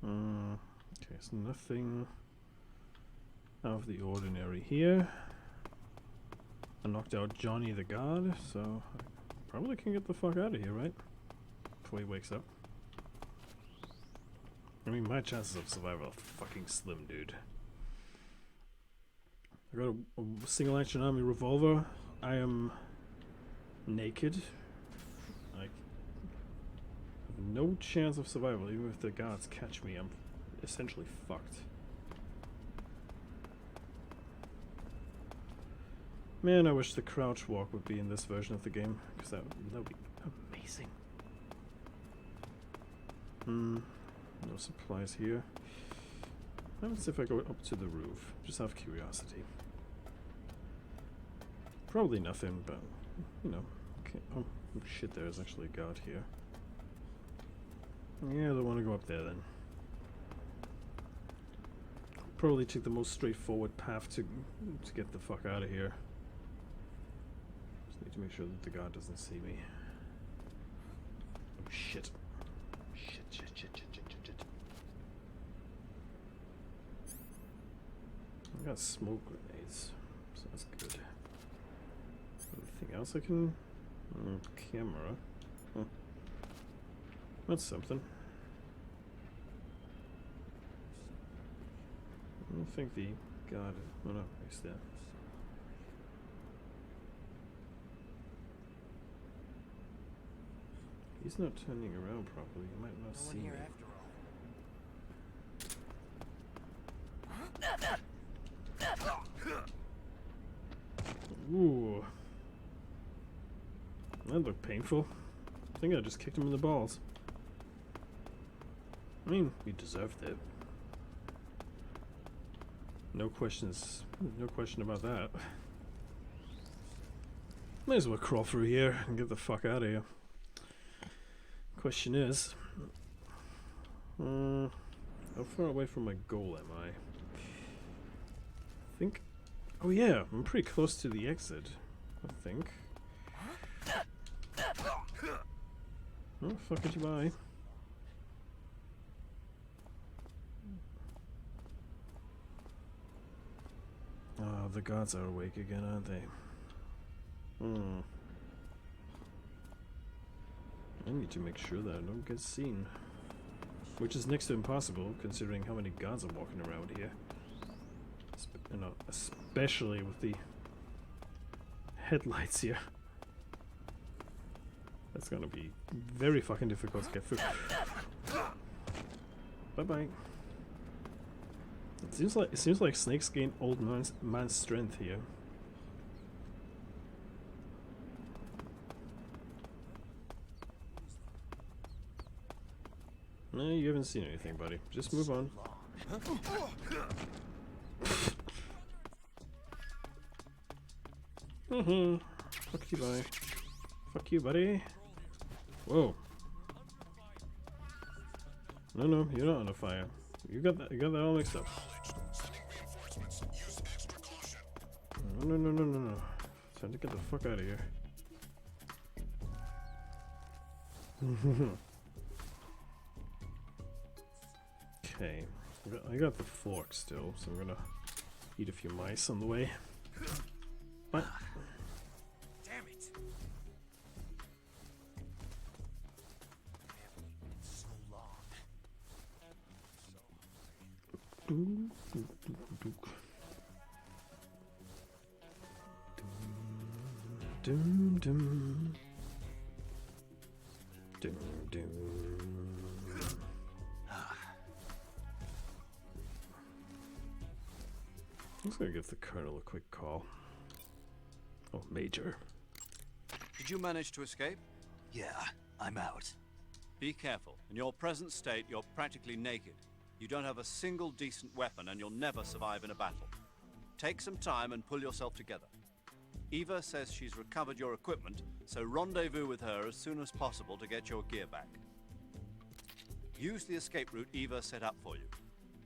Okay, so nothing out of the ordinary here. I knocked out Johnny the God, so I probably can get the fuck out of here, right? Before he wakes up. I mean, my chances of survival are fucking slim, dude. I got a single action army revolver. I am naked. I have no chance of survival. Even if the guards catch me, I'm essentially fucked. Man, I wish the crouch walk would be in this version of the game, because that would be amazing. No supplies here. Let's see if I go up to the roof, just out of curiosity. Probably nothing, but, you know. Okay. Oh, shit, there's actually a guard here. Yeah, I don't want to go up there then. Probably take the most straightforward path to get the fuck out of here. Just need to make sure that the guard doesn't see me. Oh shit. Shit. I got smoke grenades, so that's good. Anything else I can... camera. Huh. That's something. I don't think the guard... Oh no, he's there. He's not turning around properly. He might not see me. Ooh. That looked painful. I think I just kicked him in the balls. I mean, he deserved it. No question about that. Might as well crawl through here and get the fuck out of here. Question is, how far away from my goal am I? I think, oh yeah, I'm pretty close to the exit, I think. Oh, fuck it, you bye. Oh, the gods are awake again, aren't they? I need to make sure that I don't get seen. Which is next to impossible, considering how many gods are walking around here. You know, especially with the headlights here. That's gonna be very fucking difficult to get through. Bye-bye. It seems like snakes gain old man's strength here. No, you haven't seen anything, buddy. Just move on. Fuck you, buddy. Fuck you, buddy. Whoa. No, you're not on a fire. You got that all mixed up. No. Time to get the fuck out of here. Okay. I got the fork still, so I'm gonna eat a few mice on the way. What? Damn it! So long. Dun, dun. I'm just gonna give the Colonel a quick call. Oh, Major. Did you manage to escape? Yeah, I'm out. Be careful. In your present state, you're practically naked. You don't have a single decent weapon, and you'll never survive in a battle. Take some time and pull yourself together. Eva says she's recovered your equipment, so rendezvous with her as soon as possible to get your gear back. Use the escape route Eva set up for you.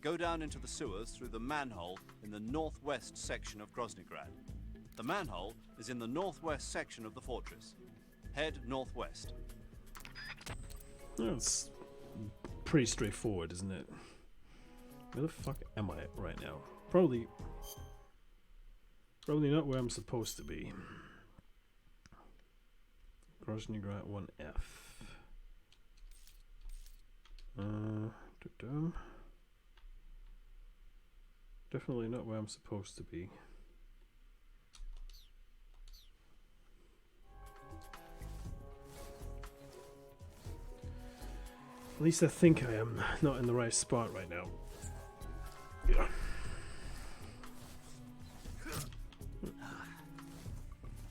Go down into the sewers through the manhole in the northwest section of Groznji. The manhole is in the northwest section of the fortress. Head northwest. That's pretty straightforward, isn't it? Where the fuck am I right now? Probably not where I'm supposed to be. Groznji 1F. Definitely not where I'm supposed to be. At least I think I am not in the right spot right now. Yeah.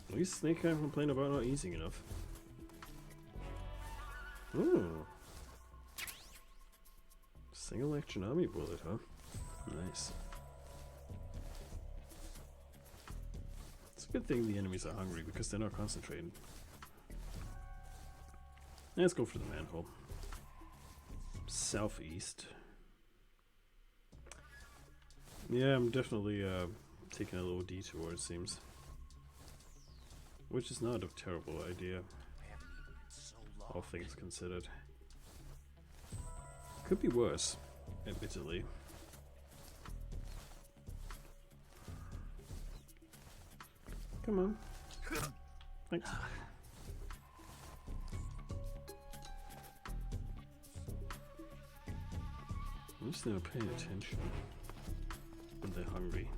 At least Snake can't complain about not easing enough. Ooh. Single action army bullet, huh? Nice. It's a good thing the enemies are hungry because they're not concentrating. Let's go for the manhole. Southeast. Yeah, I'm definitely taking a little detour, it seems. Which is not a terrible idea, all things considered. Could be worse, admittedly. Come on. Thanks. I'm just never paying attention when they're hungry.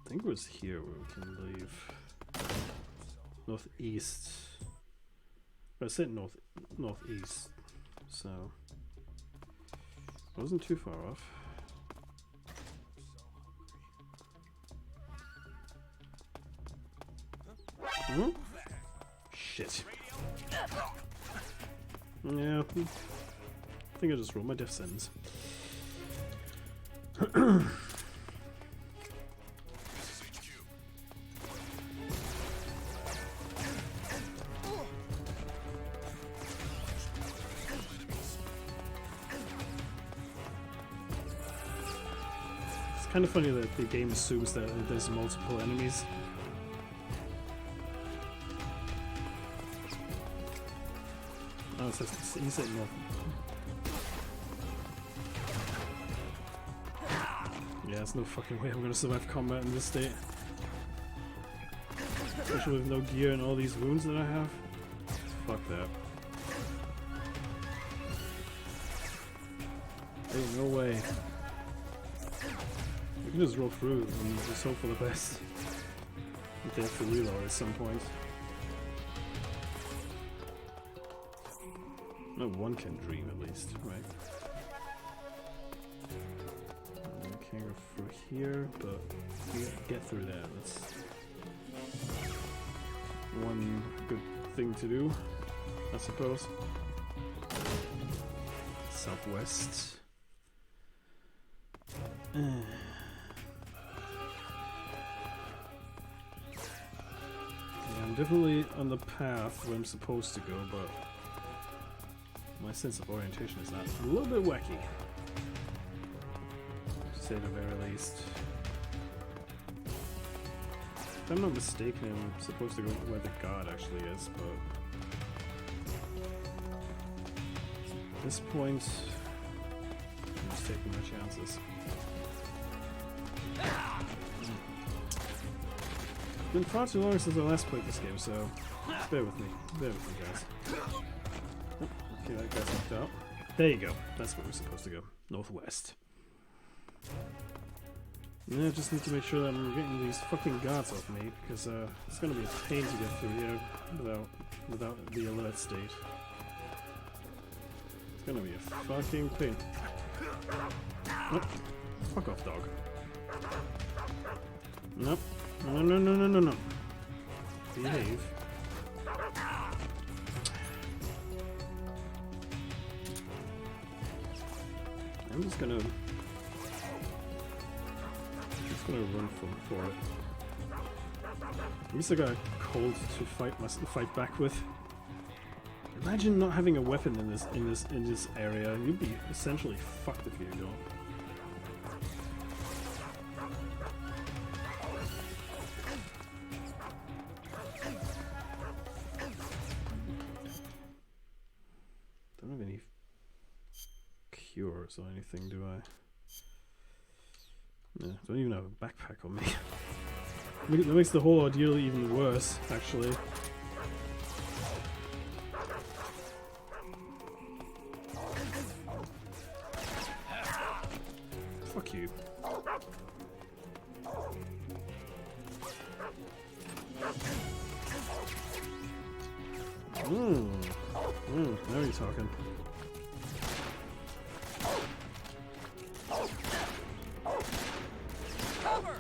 I think it was here where we can leave. Northeast. I said northeast, so I wasn't too far off. Hmm? Shit. Yeah, I think I just rolled my death sentence. It's kind of funny that the game assumes that there's multiple enemies. Oh, so he said no. Yeah, there's no fucking way I'm gonna survive combat in this state. Especially with no gear and all these wounds that I have. Fuck that. Ain't no way. We can just roll through and just hope for the best. If they have to reload at some point. No one can dream, at least, right? I can't go through here, but we get through that. That's one good thing to do, I suppose. Southwest. Yeah, I'm definitely on the path where I'm supposed to go, but my sense of orientation is not a little bit wacky, to say the very least. If I'm not mistaken, I'm supposed to go where the god actually is, but at this point, I'm just taking my chances. It's been far too long since I last played this game, so bear with me guys. Okay, that guy's knocked out. There you go. That's where we're supposed to go. Northwest. Yeah, I just need to make sure that I'm getting these fucking guards off me, because it's gonna be a pain to get through here without the alert state. It's gonna be a fucking pain. Nope. Fuck off, dog. Nope. No, no, no, no, no, no. Behave. I'm just gonna run for it. At least I got a cold to fight back with. Imagine not having a weapon in this area. You'd be essentially fucked if you don't. Don't have any cures or anything, do I? No, don't even have a backpack on me. That makes the whole ordeal even worse, actually. Fuck you. Now you're talking. Cover!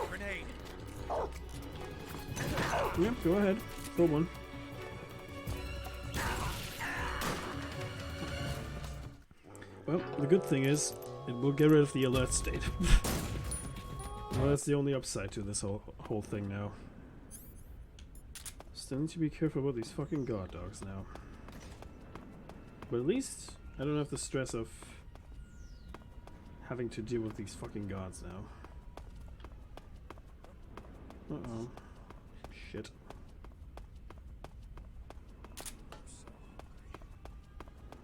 Grenade. Yep, go ahead. Throw one. Well, the good thing is, it will get rid of the alert state. Well, that's the only upside to this whole thing now. Still need to be careful about these fucking guard dogs now. But at least I don't have the stress of having to deal with these fucking guards now. Uh-oh. Shit.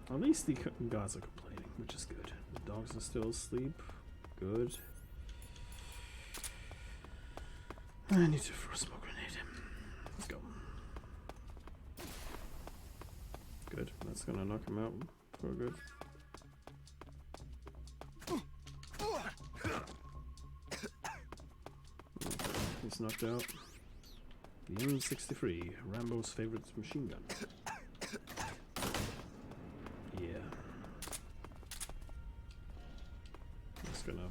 At least the guards are complaining, which is good. The dogs are still asleep. Good. I need to throw a smoke grenade. Let's go. Good. That's gonna knock him out for good. Okay, he's knocked out. The M63, Rambo's favorite machine gun. Yeah. Just gonna.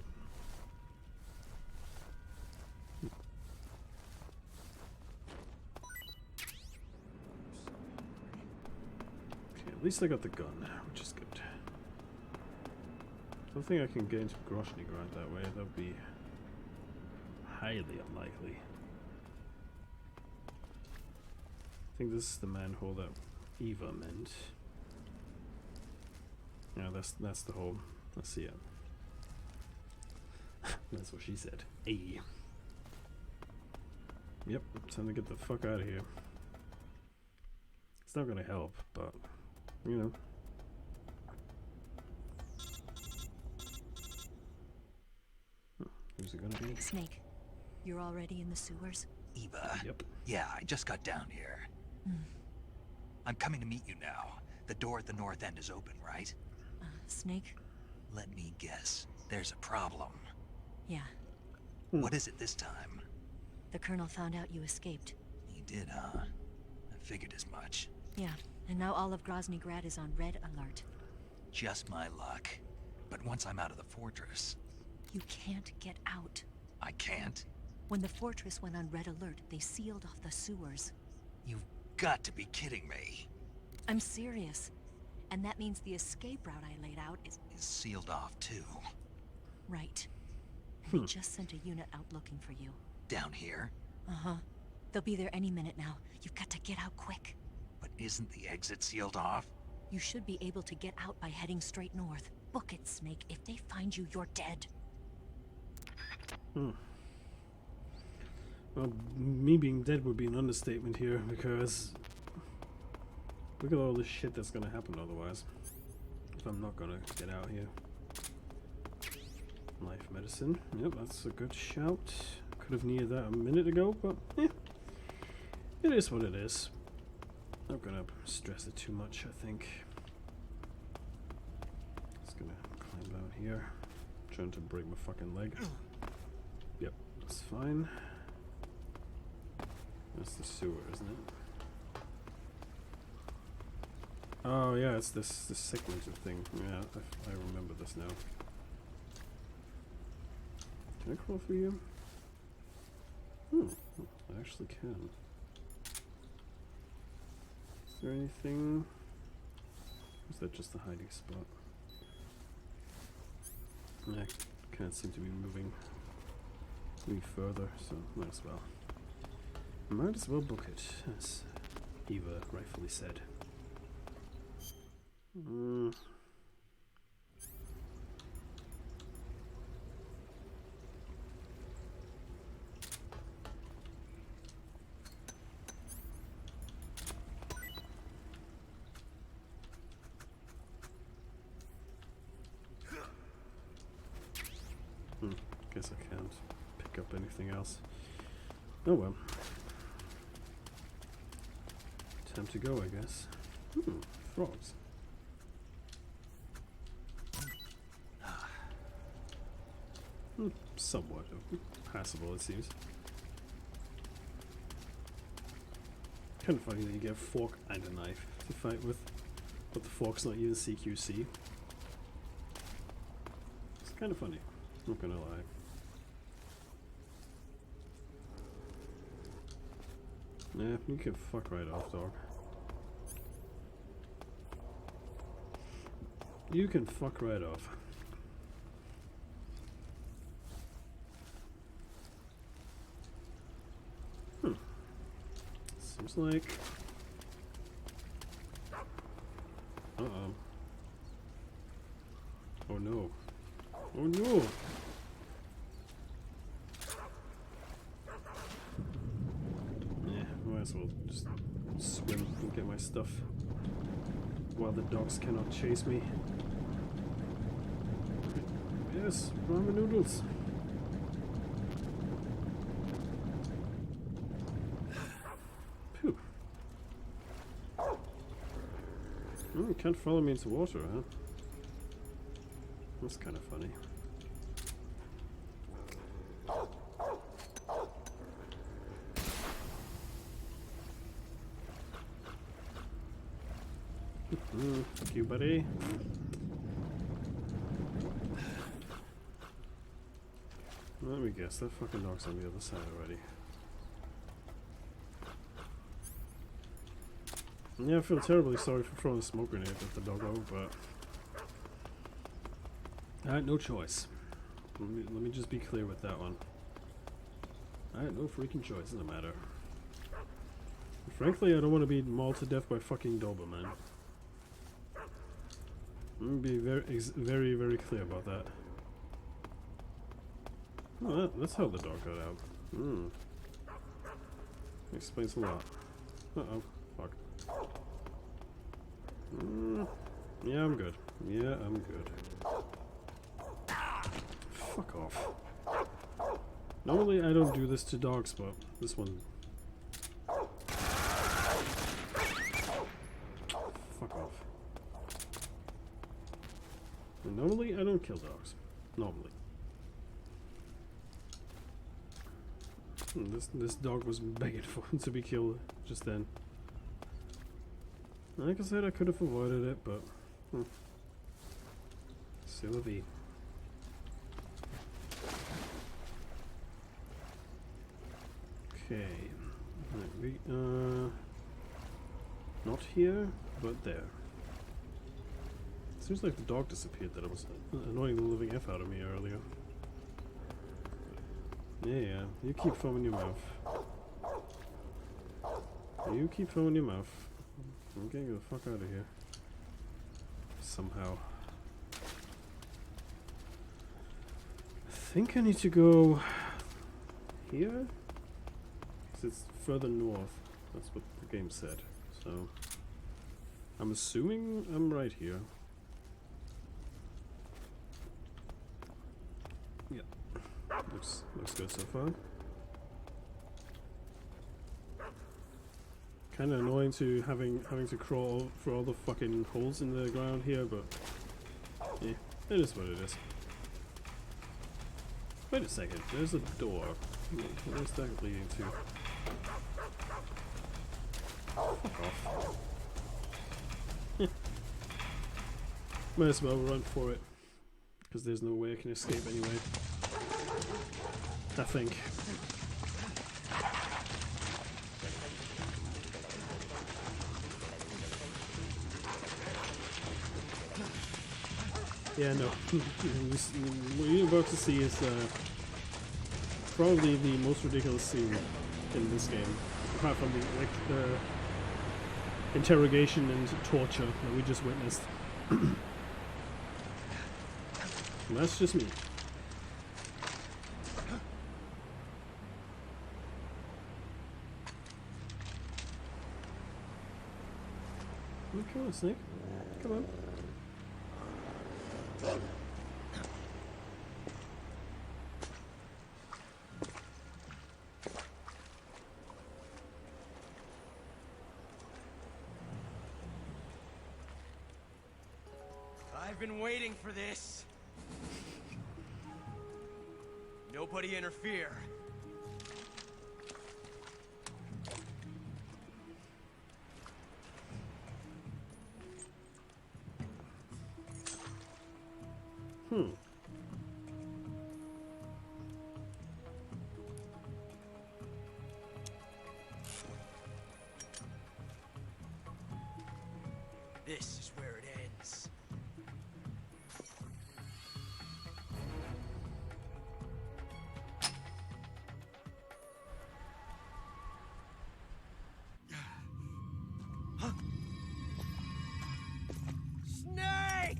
Okay, at least I got the gun, which is good. I don't think I can get into Groznji Grad that way. That would be highly unlikely. I think this is the manhole that Eva meant. Yeah, that's the whole. Let's see it. That's what she said. Ay. Yep, time to get the fuck out of here. It's not gonna help, but you know. Who's it gonna be? Snake, you're already in the sewers? Eva. Yep. Yeah, I just got down here. I'm coming to meet you now. The door at the north end is open, right? Snake? Let me guess. There's a problem. Yeah. What is it this time? The Colonel found out you escaped. He did, huh? I figured as much. Yeah, and now all of Groznji Grad is on red alert. Just my luck. But once I'm out of the fortress... You can't get out. I can't? When the fortress went on red alert, they sealed off the sewers. You've got to be kidding me. I'm serious. And that means the escape route I laid out is sealed off, too. right. And they just sent a unit out looking for you. Down here? Uh-huh. They'll be there any minute now. You've got to get out quick. But isn't the exit sealed off? You should be able to get out by heading straight north. Book it, Snake. If they find you, you're dead. Well, me being dead would be an understatement here, because look at all the shit that's gonna happen otherwise. If I'm not gonna get out here. Life medicine. Yep, that's a good shout. Could have needed that a minute ago, but it is what it is. Not gonna stress it too much, I think. Just gonna climb down here. Trying to break my fucking leg. Yep, that's fine. That's the sewer, isn't it? Oh yeah, it's this segmented thing. Yeah, I remember this now. Can I crawl through here? I actually can. Is there anything? Or is that just a hiding spot? I can't seem to be moving any further, so might as well. Might as well book it, as Eva rightfully said. Guess I can't pick up anything else. Oh well. Time to go, I guess. Frogs. Somewhat passable, it seems. Kind of funny that you get a fork and a knife to fight with, but the fork's not even CQC. It's kind of funny, not gonna lie. Yeah, you can fuck right off, dog. You can fuck right off. Seems like... Uh-oh. Oh no. Oh no! Might as well just swim and get my stuff while the dogs cannot chase me. Yes, ramen noodles. Phew. Oh, you can't follow me into water, huh? That's kind of funny. Fuck you, buddy. Let me guess, that fucking dog's on the other side already. Yeah, I feel terribly sorry for throwing a smoke grenade at the doggo, but I had no choice. Let me just be clear with that one. I had no freaking choice, doesn't matter. Frankly, I don't want to be mauled to death by fucking Doberman. I'm gonna be very, very clear about that. Oh, that's how the dog got out. Explains a lot. Uh-oh. Fuck. Yeah, I'm good. Yeah, I'm good. Fuck off. Normally I don't do this to dogs, but this one... Fuck off. And normally I don't kill dogs. Normally. This dog was begging for him to be killed just then. Like I said, I could have avoided it, but... C'est la vie. Okay. Right, not here, but there. Seems like the dog disappeared that was annoying the living F out of me earlier. Yeah, you keep foaming your mouth. You keep foaming your mouth. I'm getting the fuck out of here. Somehow. I think I need to go here? Because it's further north. That's what the game said. So I'm assuming I'm right here. Yep. Looks good so far. Kind of annoying to having to crawl through all the fucking holes in the ground here, but yeah, it is what it is. Wait a second, there's a door. Where's that leading to? Fuck off. Might as well run for it, because there's no way I can escape anyway. I think. Yeah, no. What you're about to see is probably the most ridiculous scene in this game, apart from the interrogation and torture that we just witnessed. And that's just me. Come on, Snake. Come on. I've been waiting for this. Nobody interfere. This is where it ends. Huh? Snake!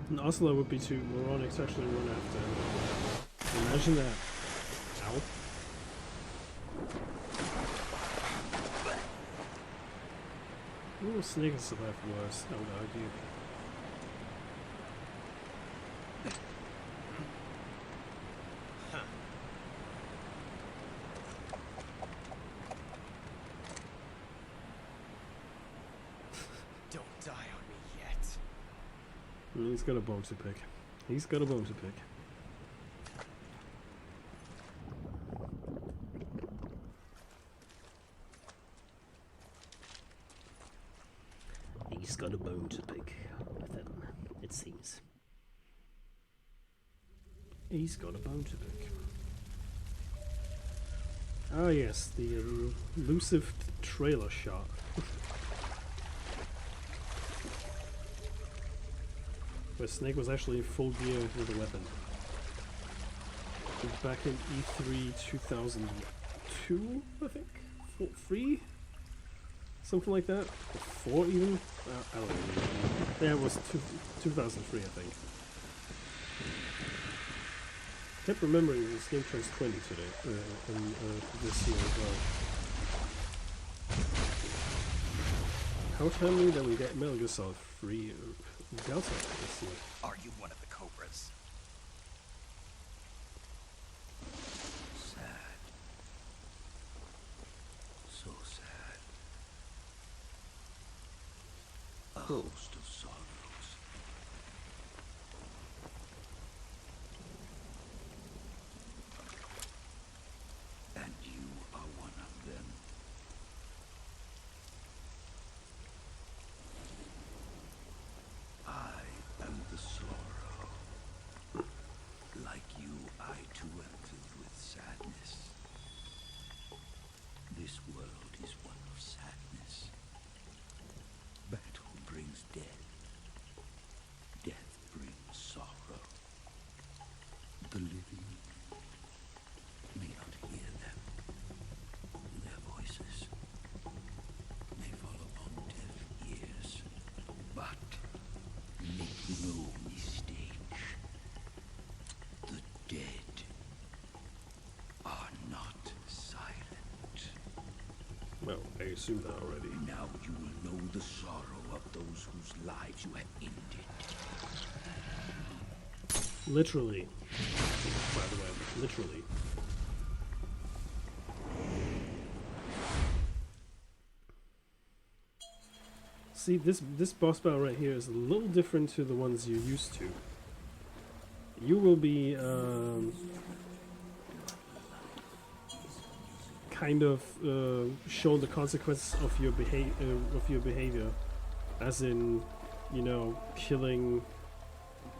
An Oslo would be too moronic to actually run after him. Imagine that. Ow. Ooh, Snake has survived worse, I would argue. Don't die on me yet. He's got a bone to pick. He's got a bone to pick. He's got a bone to pick with him, it seems. He's got a bone to pick. Ah yes, the elusive trailer shot. Where Snake was actually in full gear with a weapon. Back in E3 2002, I think? 3? Something like that? Or 4 even? I don't know. Yeah, it was 2003, I think. I kept remembering this game turns 20 today, this year as well. How timely that we get Metal Gear Solid 3 Delta this year. Are you one of the Cobras? Sad. So sad. A host of sorrows. And you are one of them. I am the sorrow. Like you, I too am filled with sadness. This world is one of sadness. Battle brings death. Death brings sorrow. The living may not hear them. Their voices may fall upon deaf ears. But make no mistake. The dead are not silent. Well, I assume that already. Now you will know the sorrow of those whose lives you have ended. Literally. By the way, literally. See, this boss battle right here is a little different to the ones you're used to. You will be kind of shown the consequences of your behavior, as in, you know, killing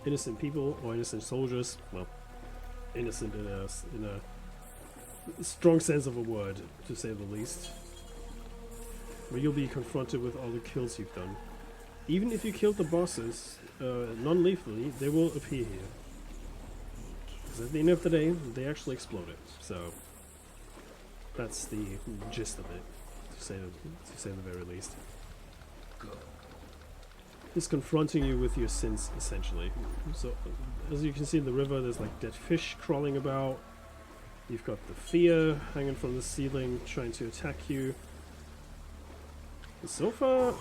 innocent people or innocent soldiers. Well, innocent in a strong sense of a word, to say the least. Where you'll be confronted with all the kills you've done. Even if you killed the bosses non-lethally, they will appear here. Because at the end of the day, they actually exploded. So that's the gist of it, to say the very least. It's confronting you with your sins, essentially. So, as you can see in the river, there's like dead fish crawling about. You've got the fear hanging from the ceiling, trying to attack you. And so far,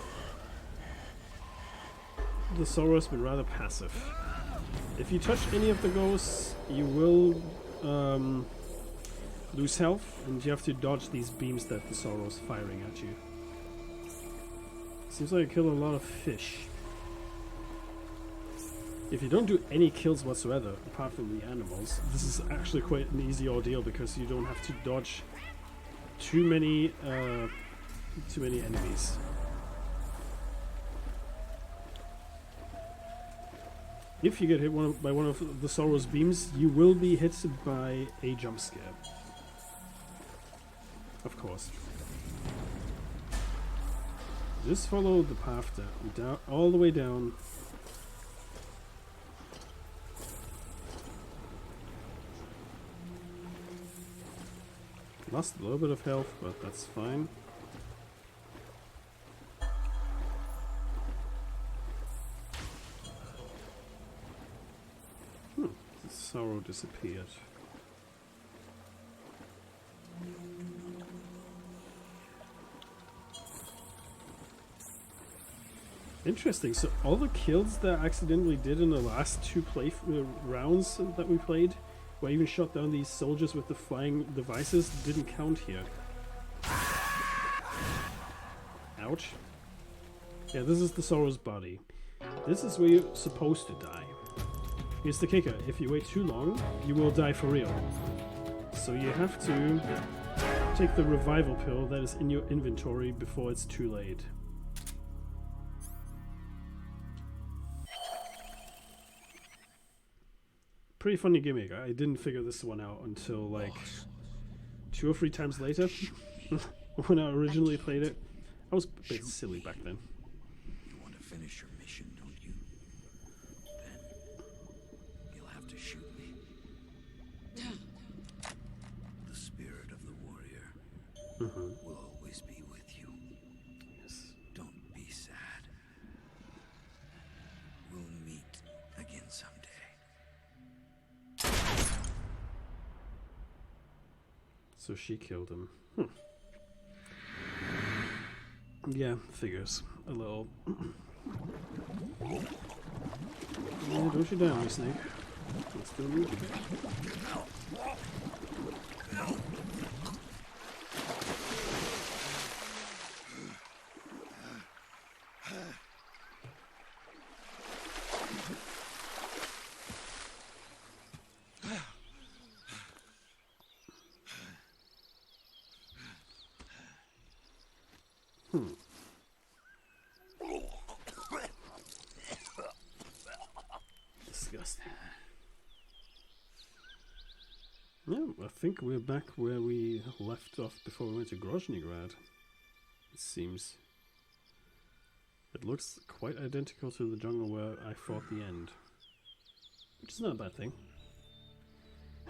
the sorrow has been rather passive. If you touch any of the ghosts, you will lose health, and you have to dodge these beams that the sorrow is firing at you. Seems like you kill a lot of fish. If you don't do any kills whatsoever, apart from the animals, this is actually quite an easy ordeal because you don't have to dodge too many enemies. If you get hit by one of the sorrow's beams, you will be hit by a jump scare. Of course. Just follow the path down, all the way down. Lost a little bit of health, but that's fine. The sorrow disappeared. Interesting, so all the kills that I accidentally did in the last two rounds that we played, where I even shot down these soldiers with the flying devices, didn't count here. Ouch. Yeah, this is the sorrow's body. This is where you're supposed to die. Here's the kicker, if you wait too long, you will die for real. So you have to take the revival pill that is in your inventory before it's too late. Pretty funny gimmick. I didn't figure this one out until like 2 or 3 times later when I originally played it. I was a bit silly back then. You want to finish your mission, don't you? Then you'll have to shoot me. The spirit of the warrior will always be with you. Yes. Don't be sad. We'll meet again someday. So she killed him. Yeah, figures. A little. Yeah, don't you die on me, Snake. Let's do a movie. Disgusting. Yeah, I think we're back where we left off before we went to Groznji Grad. It seems. It looks quite identical to the jungle where I fought the end. Which is not a bad thing.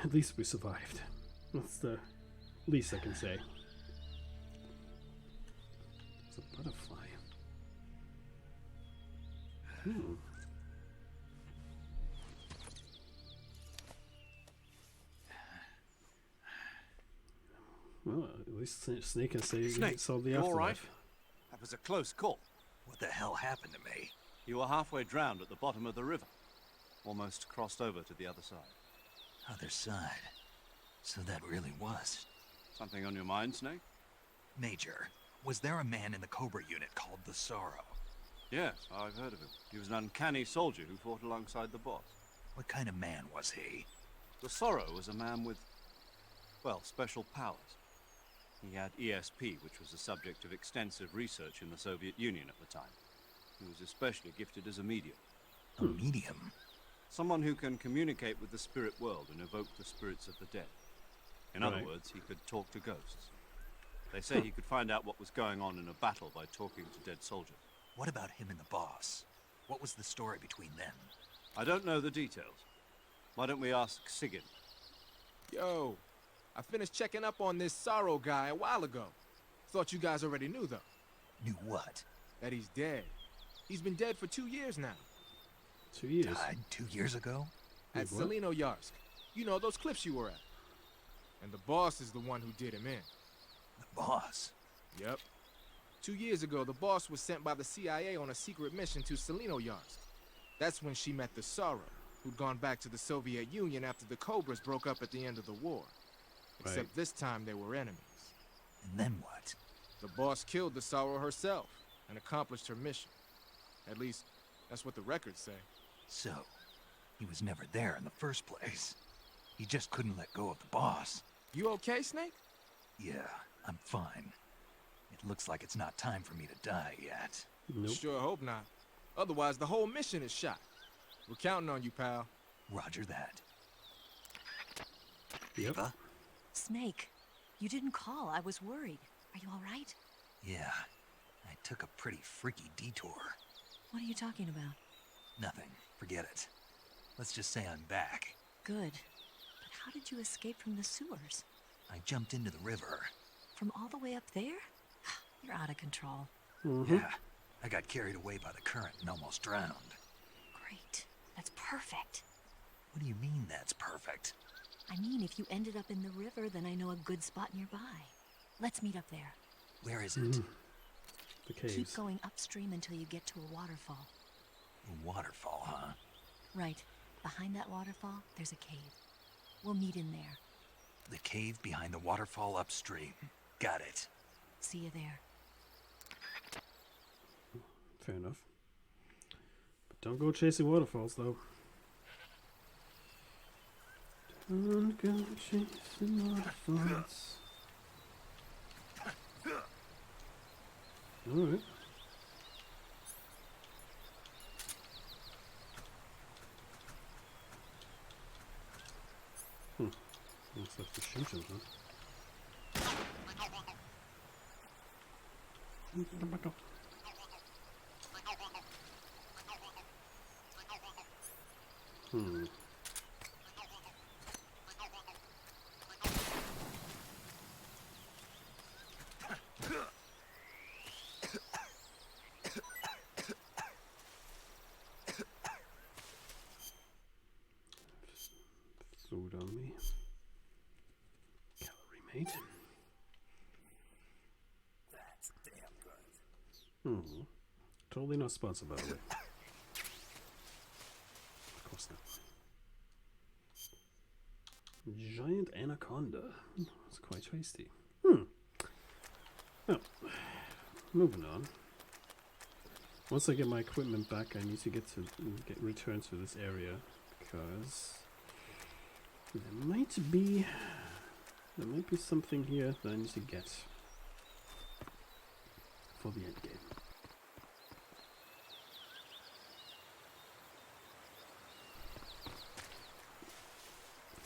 At least we survived. That's the least I can say. There's a butterfly. Well, at least Snake can say he solved the afterlife. All right? That was a close call. What the hell happened to me? You were halfway drowned at the bottom of the river. Almost crossed over to the other side. Other side. So that really was. Something on your mind, Snake? Major, was there a man in the Cobra unit called the Sorrow? Yes, I've heard of him. He was an uncanny soldier who fought alongside the boss. What kind of man was he? The Sorrow was a man with, well, special powers. He had ESP, which was the subject of extensive research in the Soviet Union at the time. He was especially gifted as a medium. A medium? Someone who can communicate with the spirit world and evoke the spirits of the dead. In other words, he could talk to ghosts. They say he could find out what was going on in a battle by talking to dead soldiers. What about him and the boss? What was the story between them? I don't know the details. Why don't we ask Sigyn? Yo, I finished checking up on this Sorrow guy a while ago. Thought you guys already knew, though. Knew what? That he's dead. He's been dead for 2 years now. 2 years. Died 2 years ago? At Selino-Yarsk. You know, those cliffs you were at. And the boss is the one who did him in. The boss? Yep. 2 years ago, the boss was sent by the CIA on a secret mission to Selino-Yarsk. That's when she met the Sorrow, who'd gone back to the Soviet Union after the Cobras broke up at the end of the war. Except this time they were enemies. And then what? The boss killed the Sorrow herself and accomplished her mission. At least, that's what the records say. So, he was never there in the first place. He just couldn't let go of the boss. You okay, Snake? Yeah, I'm fine. It looks like it's not time for me to die yet. Nope. Sure hope not. Otherwise, the whole mission is shot. We're counting on you, pal. Roger that. Yep. Eva? Snake, you didn't call. I was worried. Are you all right? Yeah, I took a pretty freaky detour. What are you talking about? Nothing. Forget it. Let's just say I'm back. Good. But how did you escape from the sewers? I jumped into the river. From all the way up there? You're out of control. Yeah, I got carried away by the current and almost drowned. Great. That's perfect. What do you mean that's perfect? I mean, if you ended up in the river, then I know a good spot nearby. Let's meet up there. Where is it? The caves. Keep going upstream until you get to a waterfall. A waterfall, huh? Right. Behind that waterfall, there's a cave. We'll meet in there. The cave behind the waterfall upstream. Got it. See you there. Fair enough. But don't go chasing waterfalls, though. Don't go chasing waterfalls. Alright. Looks like the shooting, huh? Food on me. Calorie mate. That's damn good. Totally not sponsored, by the way. Of course not. Giant anaconda. It's quite tasty. Well, moving on. Once I get my equipment back, I need to get returned to this area because there might be something here that I need to get for the end game.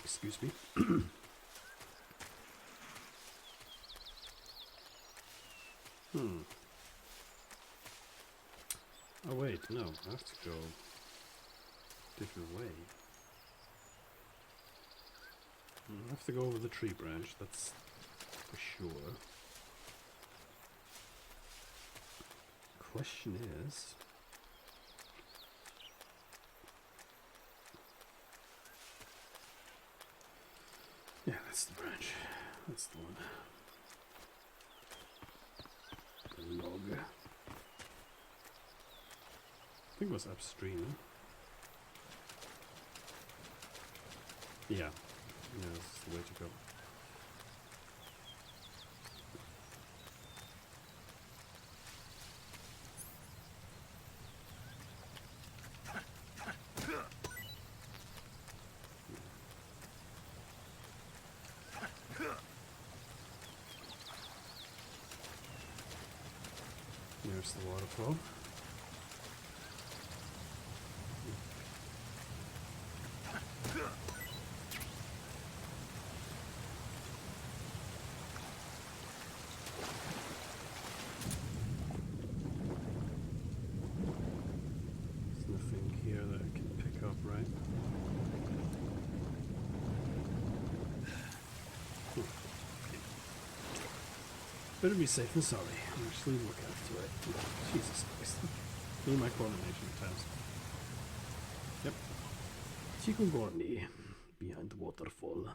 Excuse me. Oh wait, no, I have to go a different way. I have to go over the tree branch, that's for sure. Question is... Yeah, that's the branch. That's the one. The log. I think it was upstream. Yeah. Yeah, this is the way to go. There's the waterfall. There's nothing here that I can pick up, right? Better be safe than sorry. I'm actually look after it. Jesus Christ. Me and my coordination at times. Yep. Chico Groznji behind the waterfall.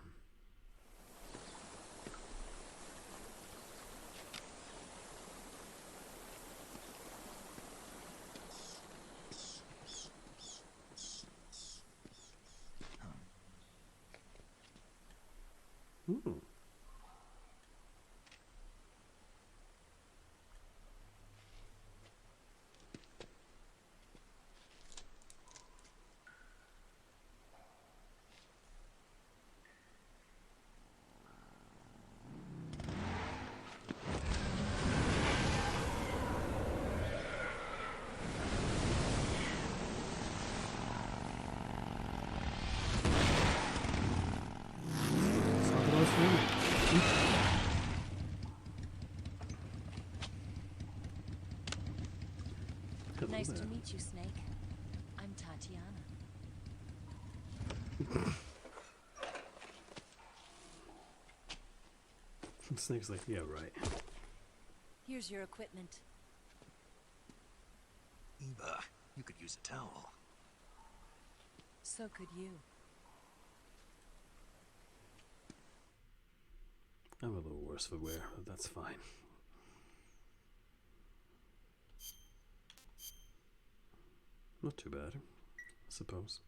Nice to meet you, Snake. I'm Tatiana. Snake's like, yeah, right. Here's your equipment. Eva, you could use a towel. So could you. I'm a little worse for wear, but that's fine. Not too bad, I suppose.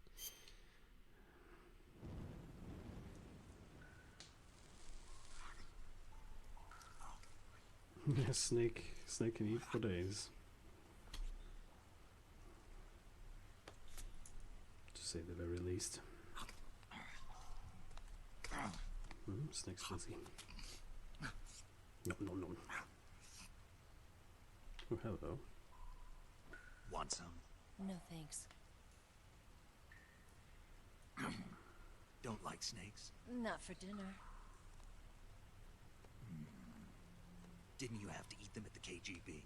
Yeah, snake can eat for days. To say the very least. Snake's fuzzy. No. Oh, hello. Want some? No thanks. Don't like snakes? Not for dinner. Didn't you have to eat them at the KGB?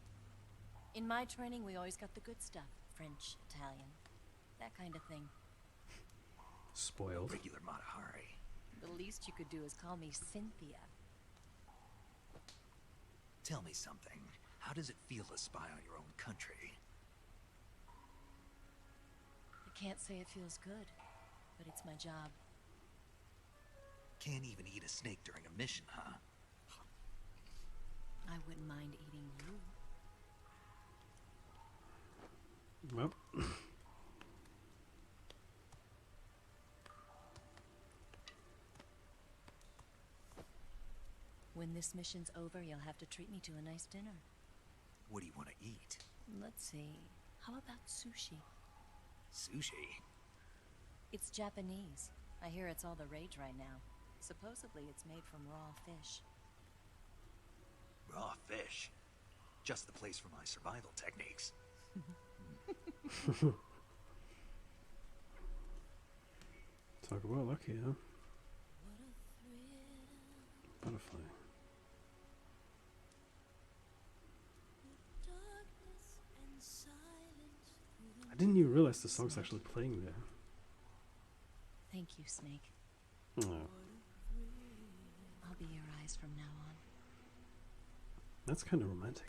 In my training, we always got the good stuff. French, Italian, that kind of thing. Spoiled. Regular Matahari. The least you could do is call me Cynthia. Tell me something. How does it feel to spy on your own country? I can't say it feels good, but it's my job. Can't even eat a snake during a mission, huh? I wouldn't mind eating you. Well. When this mission's over, you'll have to treat me to a nice dinner. What do you want to eat? Let's see. How about sushi? Sushi? It's Japanese. I hear it's all the rage right now. Supposedly it's made from raw fish. Raw fish? Just the place for my survival techniques. Talk about lucky, huh? Butterfly. I didn't even realize the song's actually playing there. Thank you, Snake. Oh, I'll be your eyes from now on. that's kind of romantic.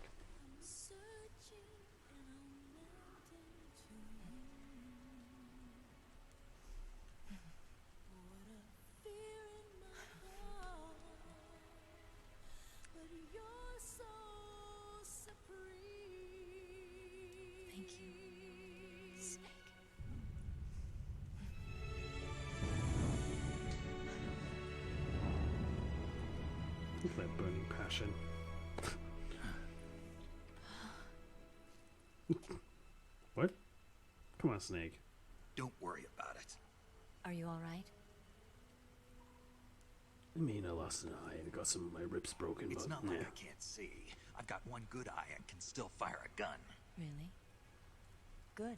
Thank you, Snake. Look at that burning passion. What? Come on, Snake. Don't worry about it. Are you all right? I mean, I lost an eye and got some of my ribs broken, It's but not like I can't see. I've got one good eye and can still fire a gun. Really? Good.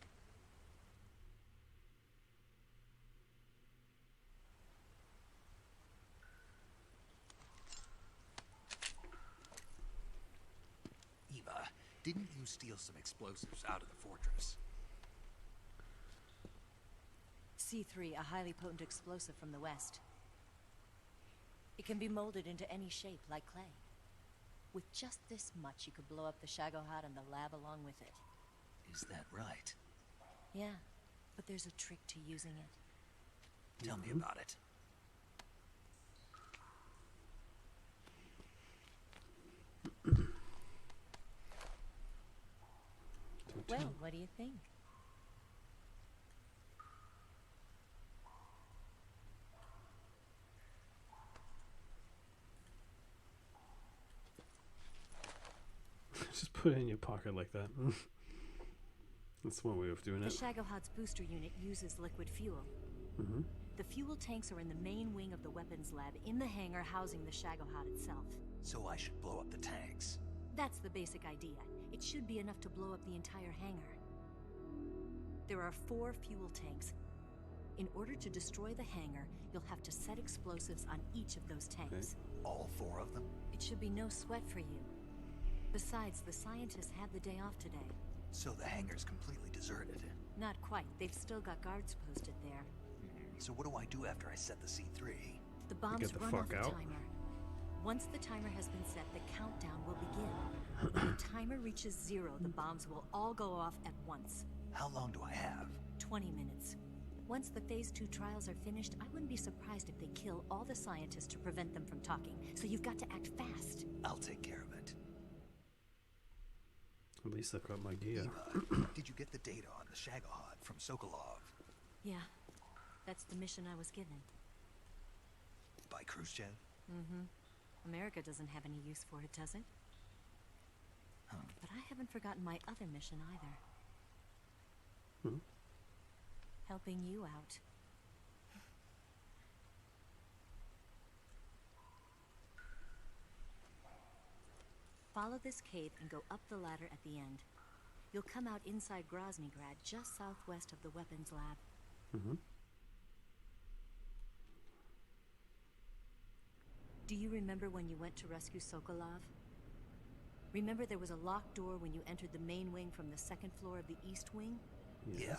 Eva, didn't you steal some explosives out of the fortress? C3, a highly potent explosive from the west. It can be molded into any shape, like clay. With just this much, you could blow up the Shagohod and the lab along with it. Is that right? Yeah, but there's a trick to using it. Tell me about it. Well, what do you think? Just put it in your pocket like that. That's one way of doing The it. Shagohod's booster unit uses liquid fuel. Mm-hmm. The fuel tanks are in the main wing of the weapons lab in the hangar housing the Shagohod itself. So I should blow up the tanks. That's the basic idea. It should be enough to blow up the entire hangar. There are 4 fuel tanks. In order to destroy the hangar, you'll have to set explosives on each of those tanks. Okay. All 4 of them? It should be no sweat for you. Besides, the scientists had the day off today. So the hangar's completely deserted. Not quite. They've still got guards posted there. So what do I do after I set the C3? The bombs Get the run fuck off the out. timer. Once the timer has been set, the countdown will begin. When the timer reaches 0, the bombs will all go off at once. How long do I have? 20 minutes. Once the Phase 2 trials are finished, I wouldn't be surprised if they kill all the scientists to prevent them from talking. So you've got to act fast. I'll take care of it. At least I've got my gear. Eva, did you get the data on the Shagohod from Sokolov? Yeah, that's the mission I was given. By Khrushchev? Mm-hmm. America doesn't have any use for it, does it? Huh. But I haven't forgotten my other mission either. Hmm. Helping you out. Follow this cave and go up the ladder at the end. You'll come out inside Groznji Grad, just southwest of the weapons lab. Mm-hmm. Do you remember when you went to rescue Sokolov? Remember there was a locked door when you entered the main wing from the 2nd floor of the east wing? Yes. Yeah.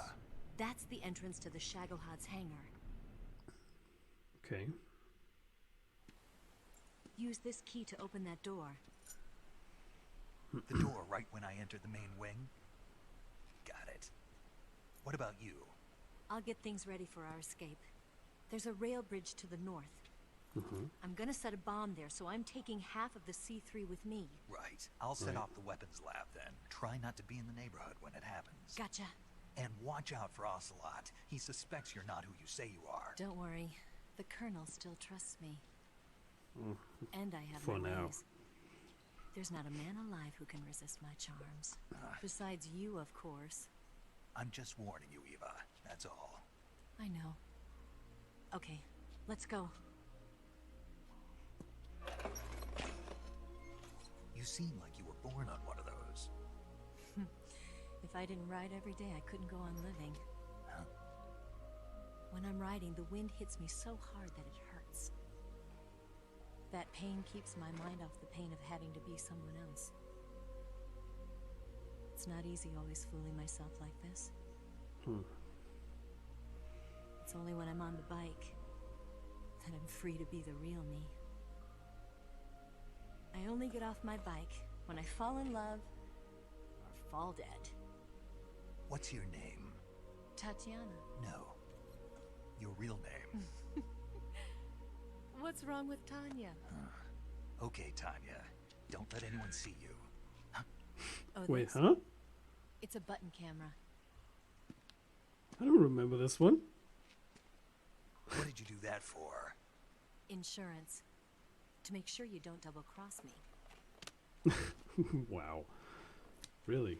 That's the entrance to the Shagohod's hangar. Okay. Use this key to open that door. The door right when I entered the main wing? Got it. What about you? I'll get things ready for our escape. There's a rail bridge to the north. Mm-hmm. I'm gonna set a bomb there, so I'm taking half of the C3 with me. Right. I'll set Right. off the weapons lab then. Try not to be in the neighborhood when it happens. Gotcha. And watch out for Ocelot. He suspects you're not who you say you are. Don't worry. The Colonel still trusts me. Mm. And I have For my now. ways. There's not a man alive who can resist my charms. Besides you, of course. I'm just warning you, Eva. That's all. I know. Okay, let's go. You seem like you were born on one of those. If I didn't ride every day, I couldn't go on living. Huh? When I'm riding, the wind hits me so hard that it hurts. That pain keeps my mind off the pain of having to be someone else. It's not easy always fooling myself like this. It's only when I'm on the bike that I'm free to be the real me. I only get off my bike when I fall in love or fall dead. What's your name? Tatiana. No. Your real name. What's wrong with Tanya? Okay, Tanya. Don't let anyone see you. Oh, Wait, this. huh? It's a button camera. I don't remember this one. What did you do that for? Insurance. To make sure you don't double-cross me. Wow. Really?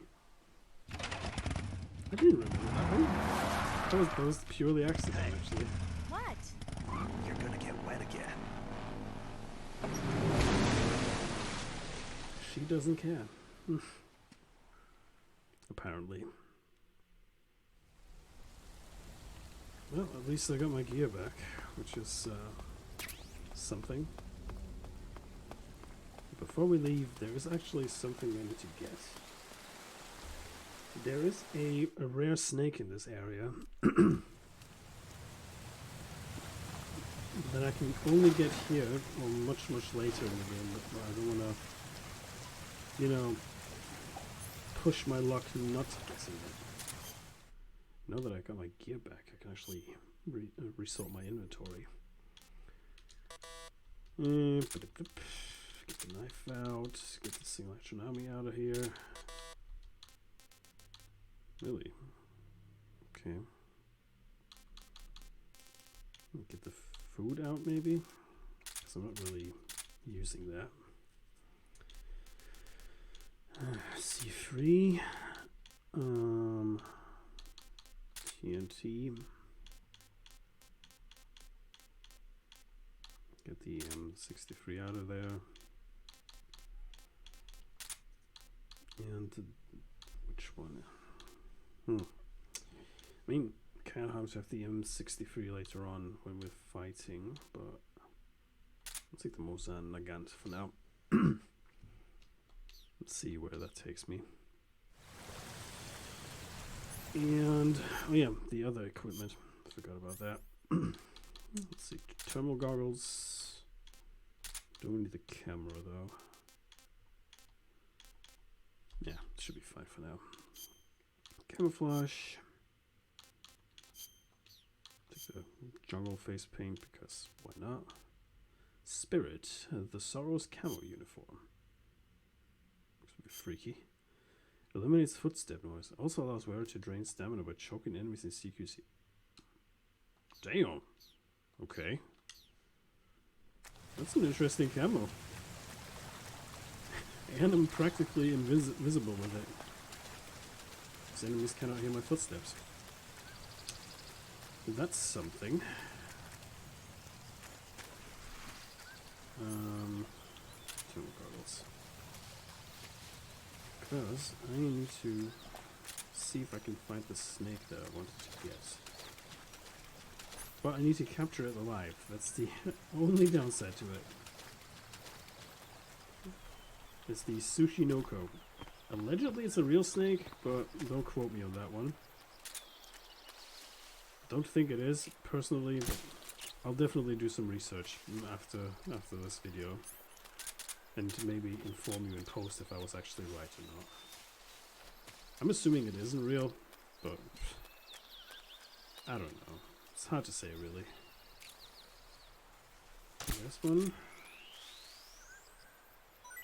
I didn't remember that one. That was purely accidental, actually. What? You're gonna get wet again. she doesn't care. Apparently. Well, at least I got my gear back, which is something. Before we leave, there is actually something I need to get. There is a rare snake in this area that I can only get here or much later in the game, but I don't want to, you know, push my luck not getting it. Now that I got my gear back, I can actually resort my inventory. Get the knife out, get the single astronomy out of here. Really? Okay. Get the food out maybe? Because I'm not really using that. C3. TNT. Get the M63 out of there. And which one? I mean, kind of have to have the M63 later on when we're fighting, but I'll take the Mosin Nagant for now. Let's see where that takes me. And, oh yeah, the other equipment. I forgot about that. Let's see, thermal goggles. Don't need the camera though. Yeah, should be fine for now. Camouflage. Take the jungle face paint because why not? Spirit, the Sorrow's camo uniform. Looks a bit freaky. Eliminates footstep noise. Also allows wearer to drain stamina by choking enemies in CQC. Damn. Okay. That's an interesting camo. And I'm practically invisible with it. These enemies cannot hear my footsteps. That's something. Thermal goggles. Because I need to see if I can find the snake that I wanted to get. But I need to capture it alive. That's the only downside to it. It's the Sushinoko. Allegedly it's a real snake, but don't quote me on that one. Don't think it is, personally, but I'll definitely do some research after this video. And maybe inform you in post if I was actually right or not. I'm assuming it isn't real, but I don't know. It's hard to say, really. This one.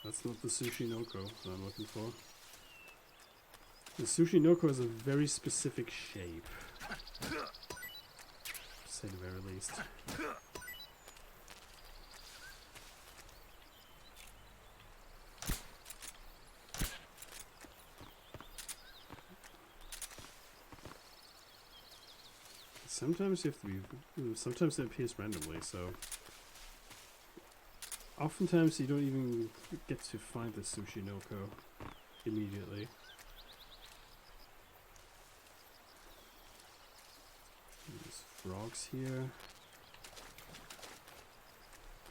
That's not the Sushinoko that I'm looking for. The Sushinoko is a very specific shape. To say the very least. Sometimes you have to be. Sometimes it appears randomly, so. Oftentimes you don't even get to find the Sushinoko immediately. There's frogs here.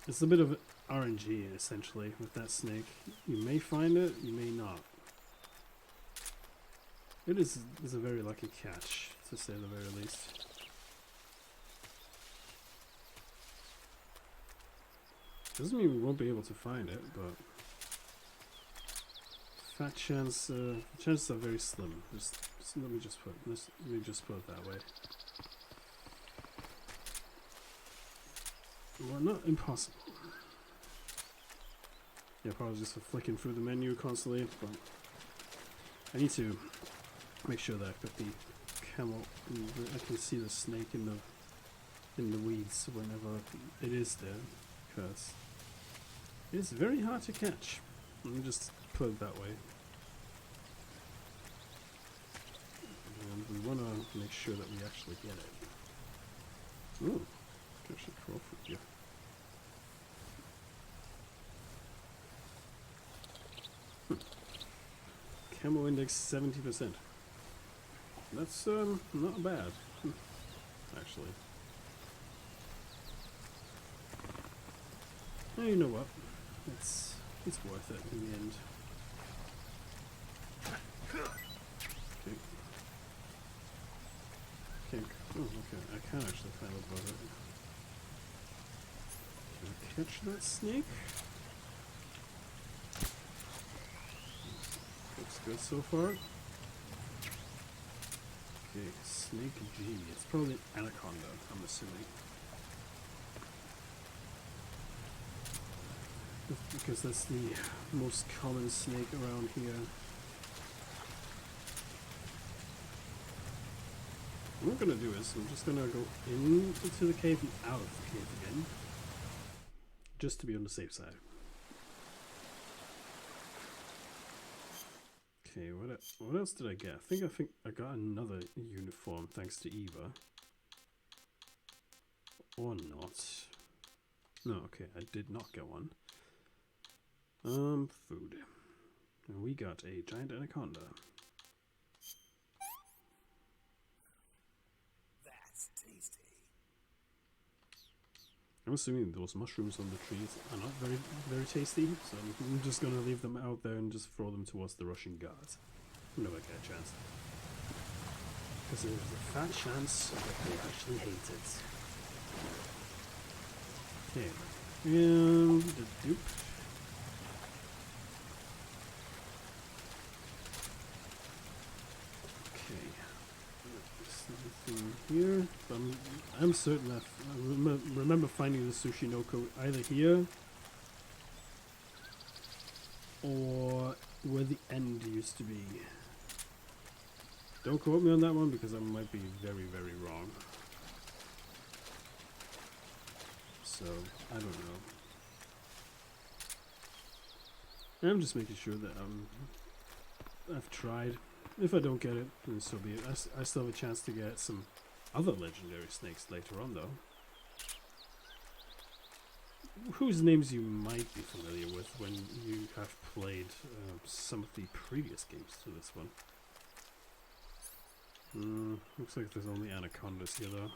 It's a bit of RNG essentially with that snake. You may find it, you may not. It is a very lucky catch, to say the very least. Doesn't mean we won't be able to find it, but fat chance. Chances are very slim. Let me just put it that way. Well, not impossible. Yeah, apologies for flicking through the menu constantly, but I need to make sure that I've got the camel. I can see the snake in the weeds whenever it is there, because it's very hard to catch. Let me just put it that way. And we want to make sure that we actually get it. Ooh, can actually crawl for you. Camo index 70%. That's not bad, actually. And you know what? It's worth it in the end. Okay. Okay. I can actually climb above it. Can I catch that snake? Looks good so far. Okay, Snake G. It's probably an anaconda, I'm assuming. Because that's the most common snake around here. What I'm gonna do is I'm just gonna go into the cave and out of the cave again, just to be on the safe side. Okay, what else did I get? I think I got another uniform thanks to Eva. Or not. No, okay, I did not get one. Food. And we got a giant anaconda. That's tasty. I'm assuming those mushrooms on the trees are not very tasty, so I'm just gonna leave them out there and just throw them towards the Russian guards whenever I get a chance. Because there's a fat chance that they actually hate it. Okay, and the dupe. Here, I'm certain that I remember finding the sushi noko either here or where the end used to be. Don't quote me on that one because I might be very wrong. So I don't know. I'm just making sure that I've tried. If I don't get it, then so be it. I still have a chance to get some other legendary snakes later on, though. Whose names you might be familiar with when you have played some of the previous games to this one. Looks like there's only anacondas here, though.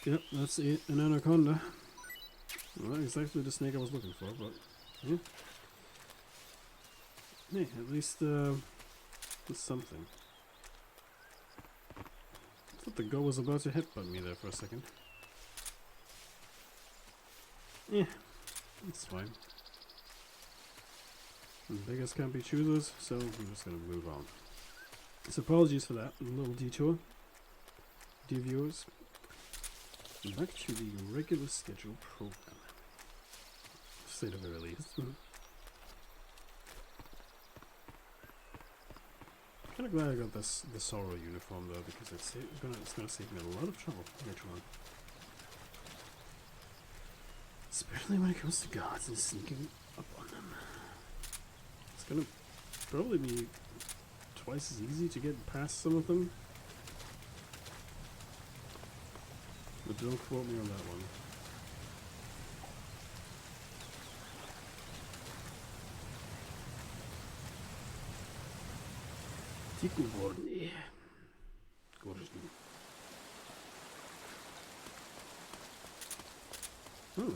Yep, that's it, an anaconda. Well, not exactly the snake I was looking for, but yeah. Hey, at least, there's something. I thought the goal was about to headbutt me there for a second. Yeah, it's fine. And beggars can't be choosers, so I'm just gonna move on. So apologies for that little detour, dear viewers. Back to the regular schedule program. To say the very least. Kind of glad I got the Sorrow uniform though, because it's gonna save me a lot of trouble later on. Especially when it comes to guards and sneaking up on them. It's gonna probably be twice as easy to get past some of them. But don't quote me on that one. Groznji. Oh.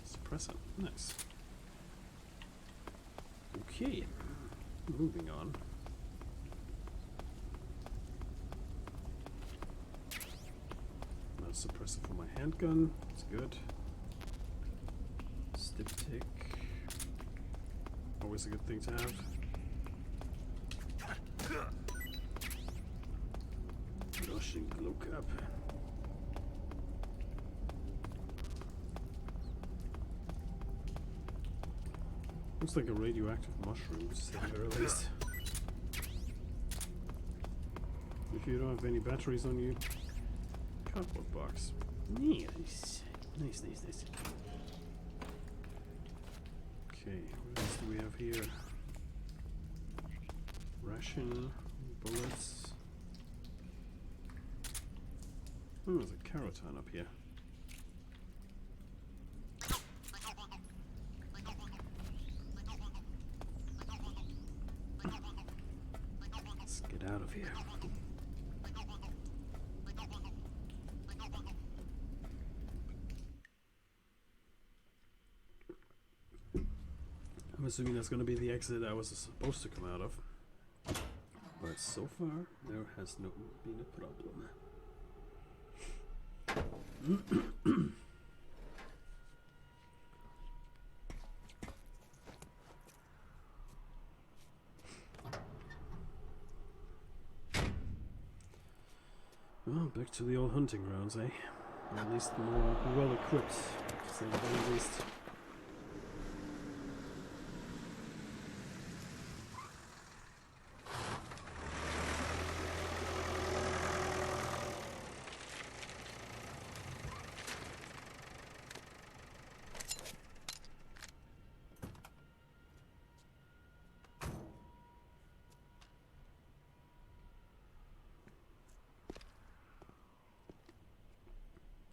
Suppressor. Nice. Okay. Moving on. Another suppressor for my handgun. It's good. Styptic. Always a good thing to have. Russian glow cap. Looks like a radioactive mushroom, to say the very least. If you don't have any batteries on you, cardboard box. Nice. Nice. Okay, what else do we have here? Ration, bullets. Oh, there's a Caraton up here. Let's get out of here. I'm assuming that's going to be the exit I was supposed to come out of. But so far, there has not been a problem. Well, back to the old hunting grounds, eh? Or at least more well equipped, to say the very least.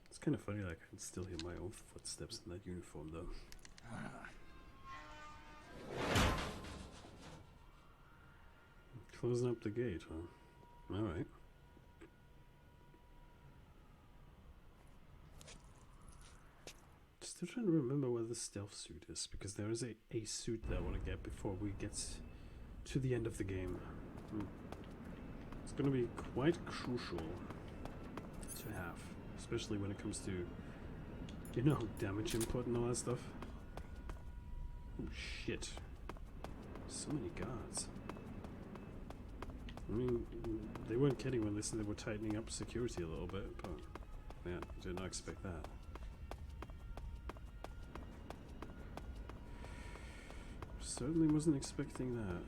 It's kind of funny, like, I can still hear my own footsteps in that uniform, though. Closing up the gate, huh? Alright. Still trying to remember where the stealth suit is, because there is a suit that I want to get before we get to the end of the game. It's going to be quite crucial to have. Especially when it comes to, you know, damage input and all that stuff. Oh shit. So many guards. I mean, they weren't kidding when they said they were tightening up security a little bit, but yeah, I did not expect that. Certainly wasn't expecting that.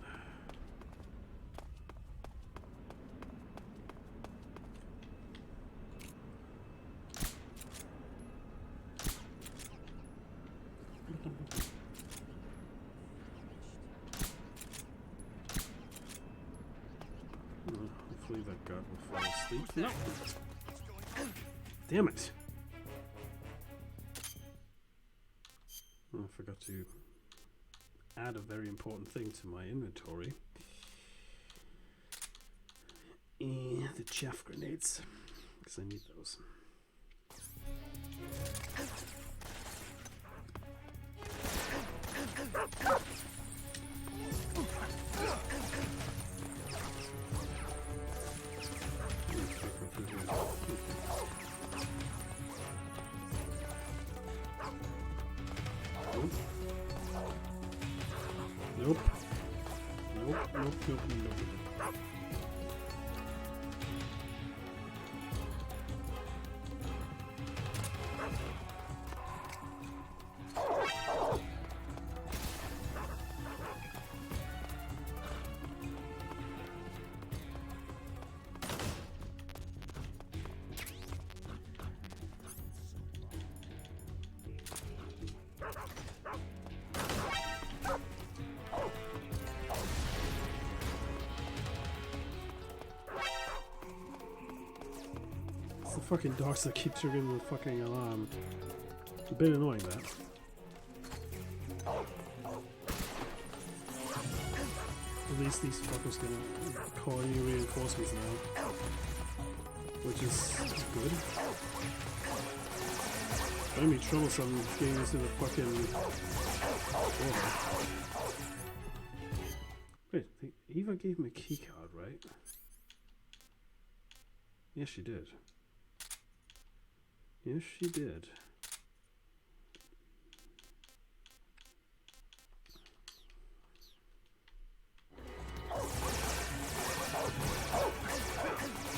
Hopefully that guard will fall asleep. No! Damn it! Oh, I forgot to add a very important thing to my inventory. And the chaff grenades, because I need those. Nope. Nope, nope, nope, nope. Fucking dogs that keep triggering the fucking alarm. It's a bit annoying, that. At least these fuckers gonna call you reinforcements now, which is good. It's gonna be troublesome getting into the fucking water. Wait, Eva gave him a key card, right? Yes, she did. Yes, she did.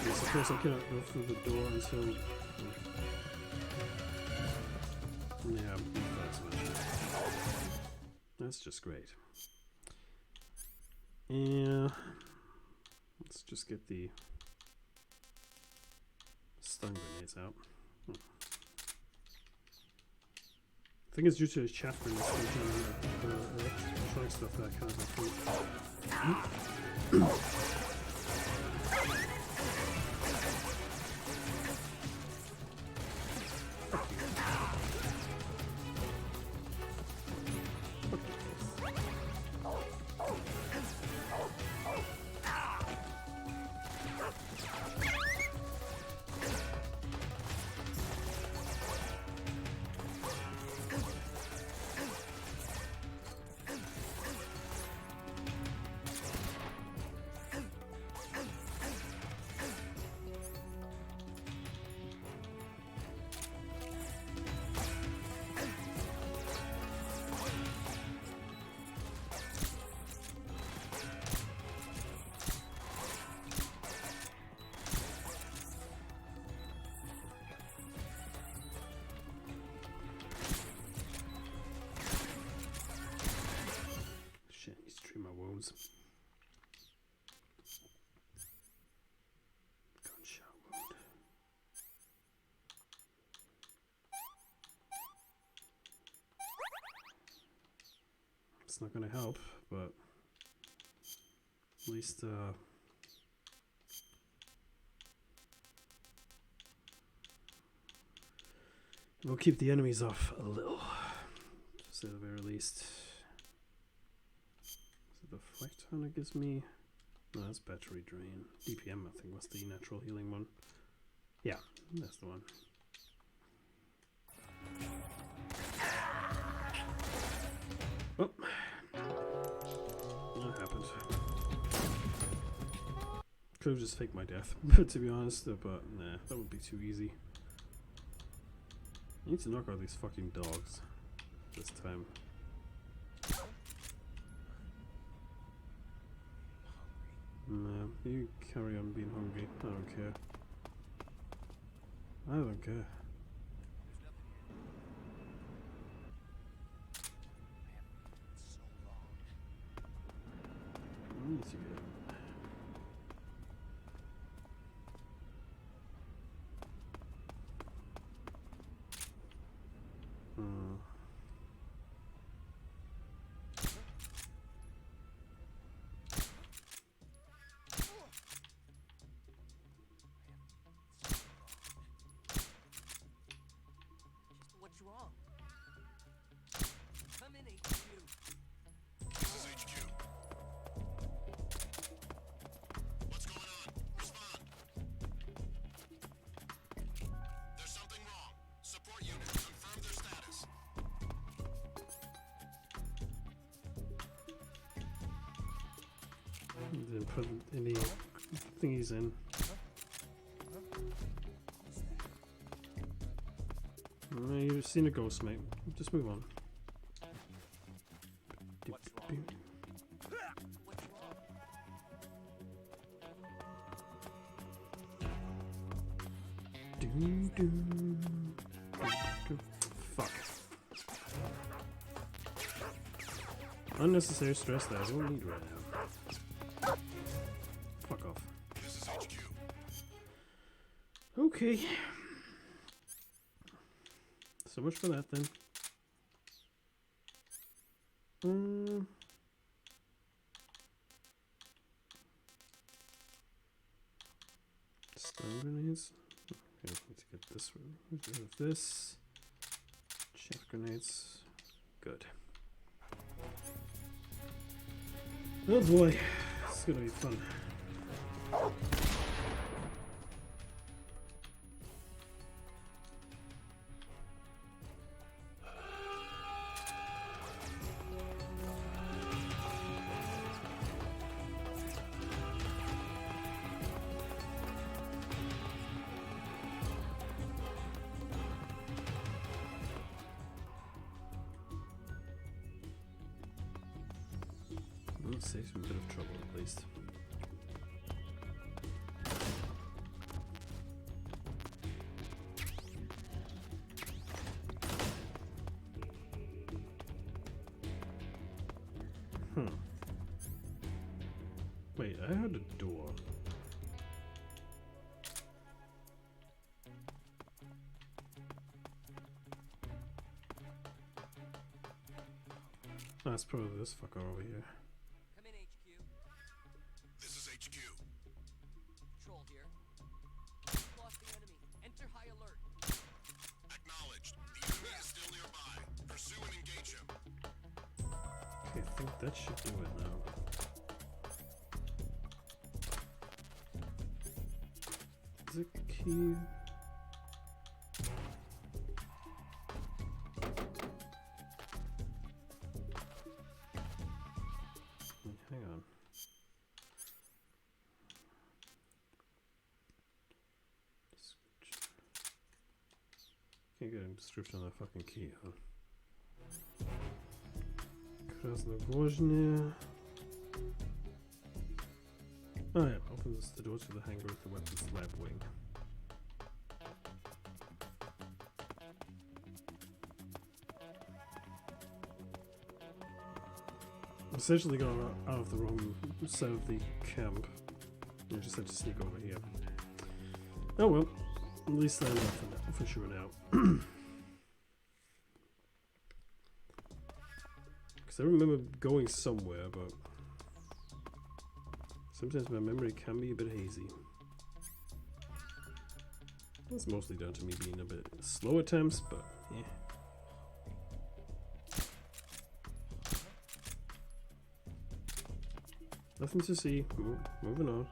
Yes, of course I cannot go through the door until... Yeah, that's just great. Yeah, let's just get the stun grenades out. I think it's due to chaff grenades and electronic stuff that kind of thing. It's not gonna help, but at least we'll keep the enemies off a little, just at the very least. Is it the flak ton it gives me? No, that's battery drain. DPM, I think, was the natural healing one. Yeah, that's the one. Oh, that happened. Could have just faked my death, to be honest, but nah, that would be too easy. I need to knock out these fucking dogs this time. Nah, you carry on being hungry. I don't care. I don't care. I need to get What's wrong? Come in, HQ. This is HQ. What's going on? Respond. There's something wrong. Support unit, confirm their status. Didn't put any thingies in. You've seen a ghost, mate. Just move on. What's wrong? What's wrong? Fuck. Unnecessary stress that I don't need right now. Fuck off. This is HQ. Okay. So much for that then. Stun grenades. Okay, need to get this one. Rid of this. Chaff grenades. Good. Oh boy, it's gonna be fun. That saves me a bit of trouble at least. Wait, I had a door. That's probably this fucker over here. Come in, HQ. This is HQ. Patrol here. Lost the enemy. Enter high alert. Acknowledged. The enemy is still nearby. Pursue and engage him. Okay, I think that should do it now. Is it key? Hang on. Can't get a description on that fucking key, huh? Groznji. Oh yeah, opens the door to the hangar of the weapons lab wing. Essentially got out of the wrong side of the camp. I just had to sneak over here. Oh well, at least I know for sure now. Because I remember going somewhere, but sometimes my memory can be a bit hazy. That's mostly down to me being a bit slow at times, but yeah. Nothing to see. Moving on.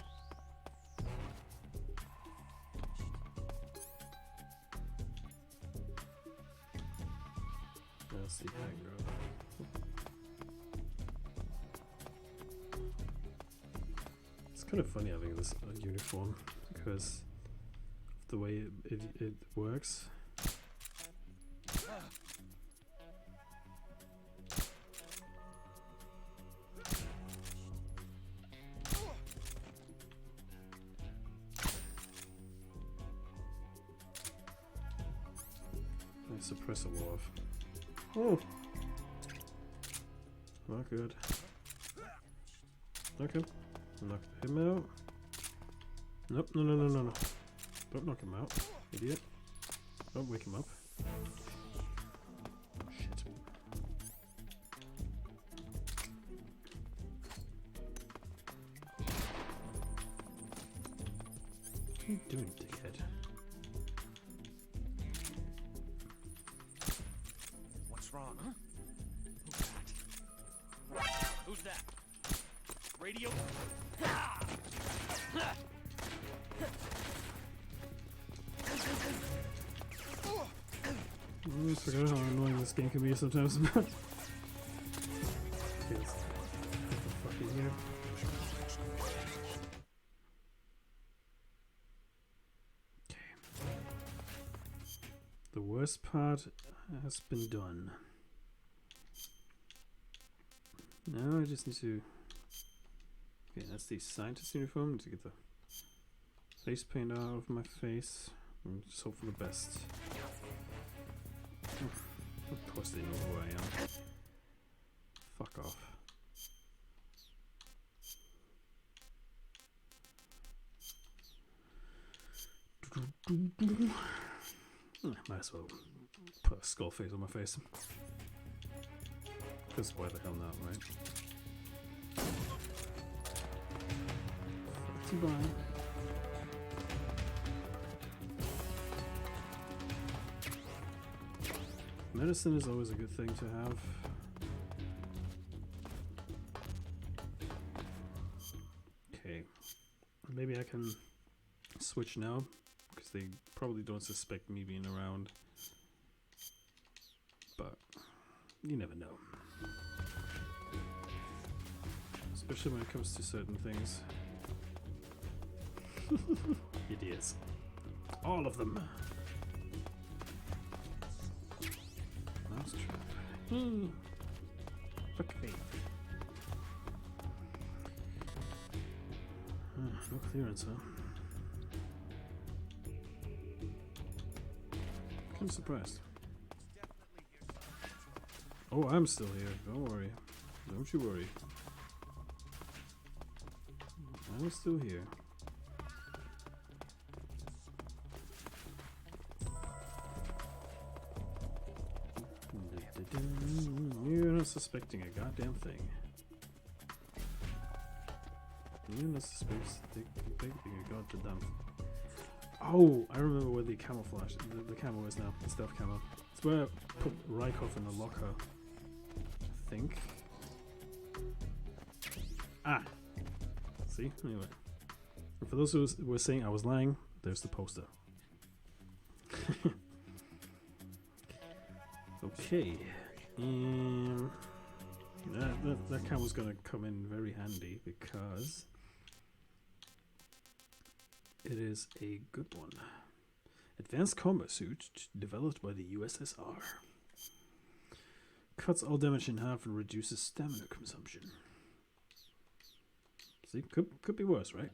That's the hangar. It's kind of funny having this uniform because of the way it works. Suppressor wall off. Oh! Not good. Okay. Knock him out. Nope, no. Don't knock him out, idiot. Don't wake him up. Shit. What are you doing, dickhead? Wrong, huh? Who's that? Radio? I forgot how annoying this game can be sometimes. What the fuck is here? Okay. The worst part has been done. Now I just need to... Okay, that's the scientist uniform. Need to get the face paint out of my face. And just hope for the best. Of course they know who I am. Fuck off. Might as well put a skull face on my face. Because why the hell not, right? Fuck you, bye. Medicine is always a good thing to have. Okay. Maybe I can switch now, because they probably don't suspect me being around. But you never know. Especially when it comes to certain things. Idiots. All of them. Mouse trap. Okay. No clearance, huh? Kind of surprised. Oh, I'm still here. Don't worry. Don't you worry. I'm still here. You're not suspecting a goddamn thing. You're not suspecting a goddamn. Oh, I remember where the camouflage, the camo is now. The stealth camo. It's where I put Rykov in the locker. I think. Ah. See? Anyway. And for those who were saying I was lying, there's the poster. Okay. That camo's gonna come in very handy because it is a good one. Advanced combat suit developed by the USSR. Cuts all damage in half and reduces stamina consumption. See, could be worse, right?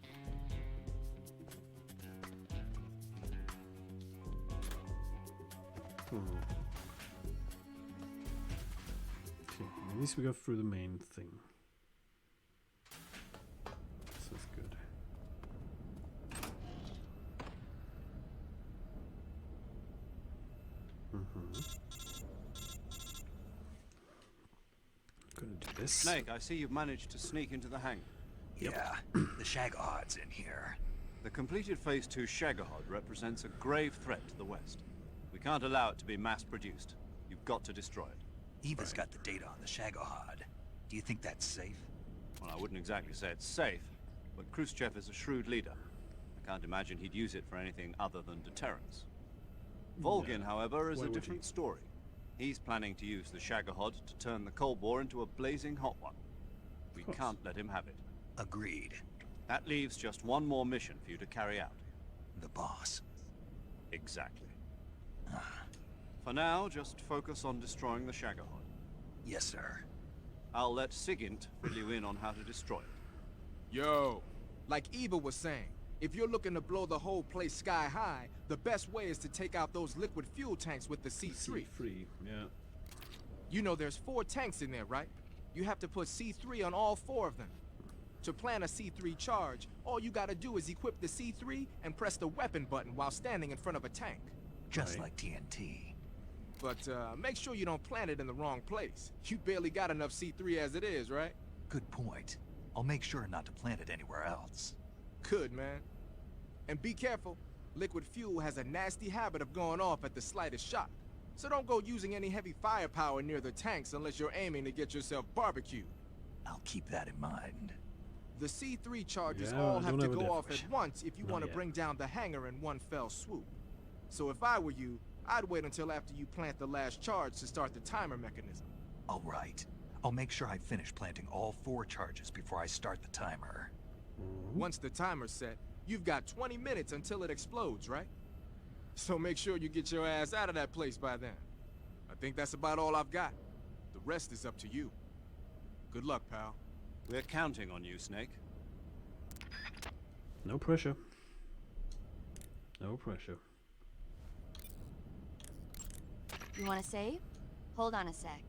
Okay, at least we got through the main thing. So that's good. Gonna this. Snake, I see you've managed to sneak into the hangar. Yeah, the Shagahad's in here. The completed Phase 2 Shagahod represents a grave threat to the West. We can't allow it to be mass-produced. You've got to destroy it. Eva's got the data on the Shagahad. Do you think that's safe? Well, I wouldn't exactly say it's safe, but Khrushchev is a shrewd leader. I can't imagine he'd use it for anything other than deterrence. Volgin, however, is a different story. He's planning to use the Shagahod to turn the Cold War into a blazing hot one. We can't let him have it. Agreed. That leaves just one more mission for you to carry out. The boss. Exactly. For now, just focus on destroying the Shagahod. Yes, sir. I'll let Sigint fill you in on how to destroy it. Yo, like Eva was saying, if you're looking to blow the whole place sky high, the best way is to take out those liquid fuel tanks with the C3. C3, yeah. You know there's 4 tanks in there, right? You have to put C3 on all 4 of them. To plan a C3 charge, all you gotta do is equip the C3 and press the weapon button while standing in front of a tank. Just like TNT. But make sure you don't plant it in the wrong place. You barely got enough C3 as it is, right? Good point. I'll make sure not to plant it anywhere else. Good, man. And be careful. Liquid fuel has a nasty habit of going off at the slightest shock. So don't go using any heavy firepower near the tanks unless you're aiming to get yourself barbecued. I'll keep that in mind. The C3 charges Yeah, all I have don't to have a go off definition. at once if you Not want to yet. bring down the hangar in one fell swoop. So if I were you, I'd wait until after you plant the last charge to start the timer mechanism. All right. I'll make sure I finish planting all 4 charges before I start the timer. Once the timer's set, you've got 20 minutes until it explodes, right? So make sure you get your ass out of that place by then. I think that's about all I've got. The rest is up to you. Good luck, pal. We're counting on you, Snake. No pressure. No pressure. You want to save? Hold on a sec.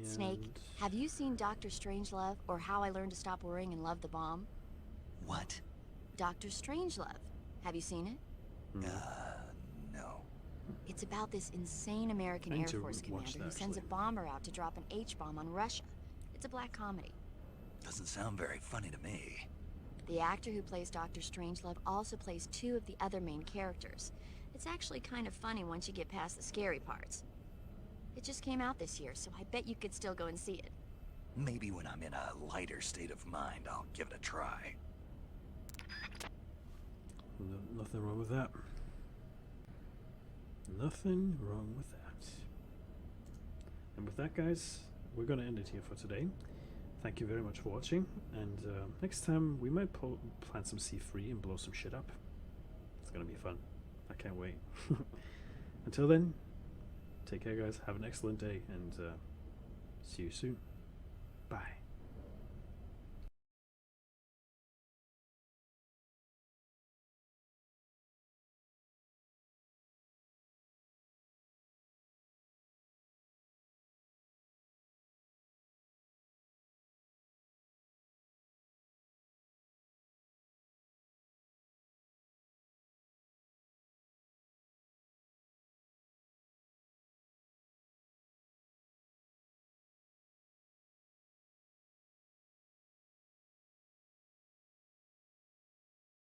Snake, have you seen Dr. Strangelove or How I Learned to Stop Worrying and Love the Bomb? What? Dr. Strangelove. Have you seen it? No. It's about this insane American I need Air to Force watch commander that, who sends a actually. bomber out to drop an H-bomb on Russia. It's a black comedy. Doesn't sound very funny to me. The actor who plays Dr. Strangelove also plays 2 of the other main characters. It's actually kind of funny once you get past the scary parts. It just came out this year, so I bet you could still go and see it. Maybe when I'm in a lighter state of mind, I'll give it a try. Nothing wrong with that. Nothing wrong with that. And with that, guys, we're going to end it here for today. Thank you very much for watching, and next time we might plant some C3 and blow some shit up. It's going to be fun. I can't wait. Until then, take care, guys. Have an excellent day, and see you soon. Bye.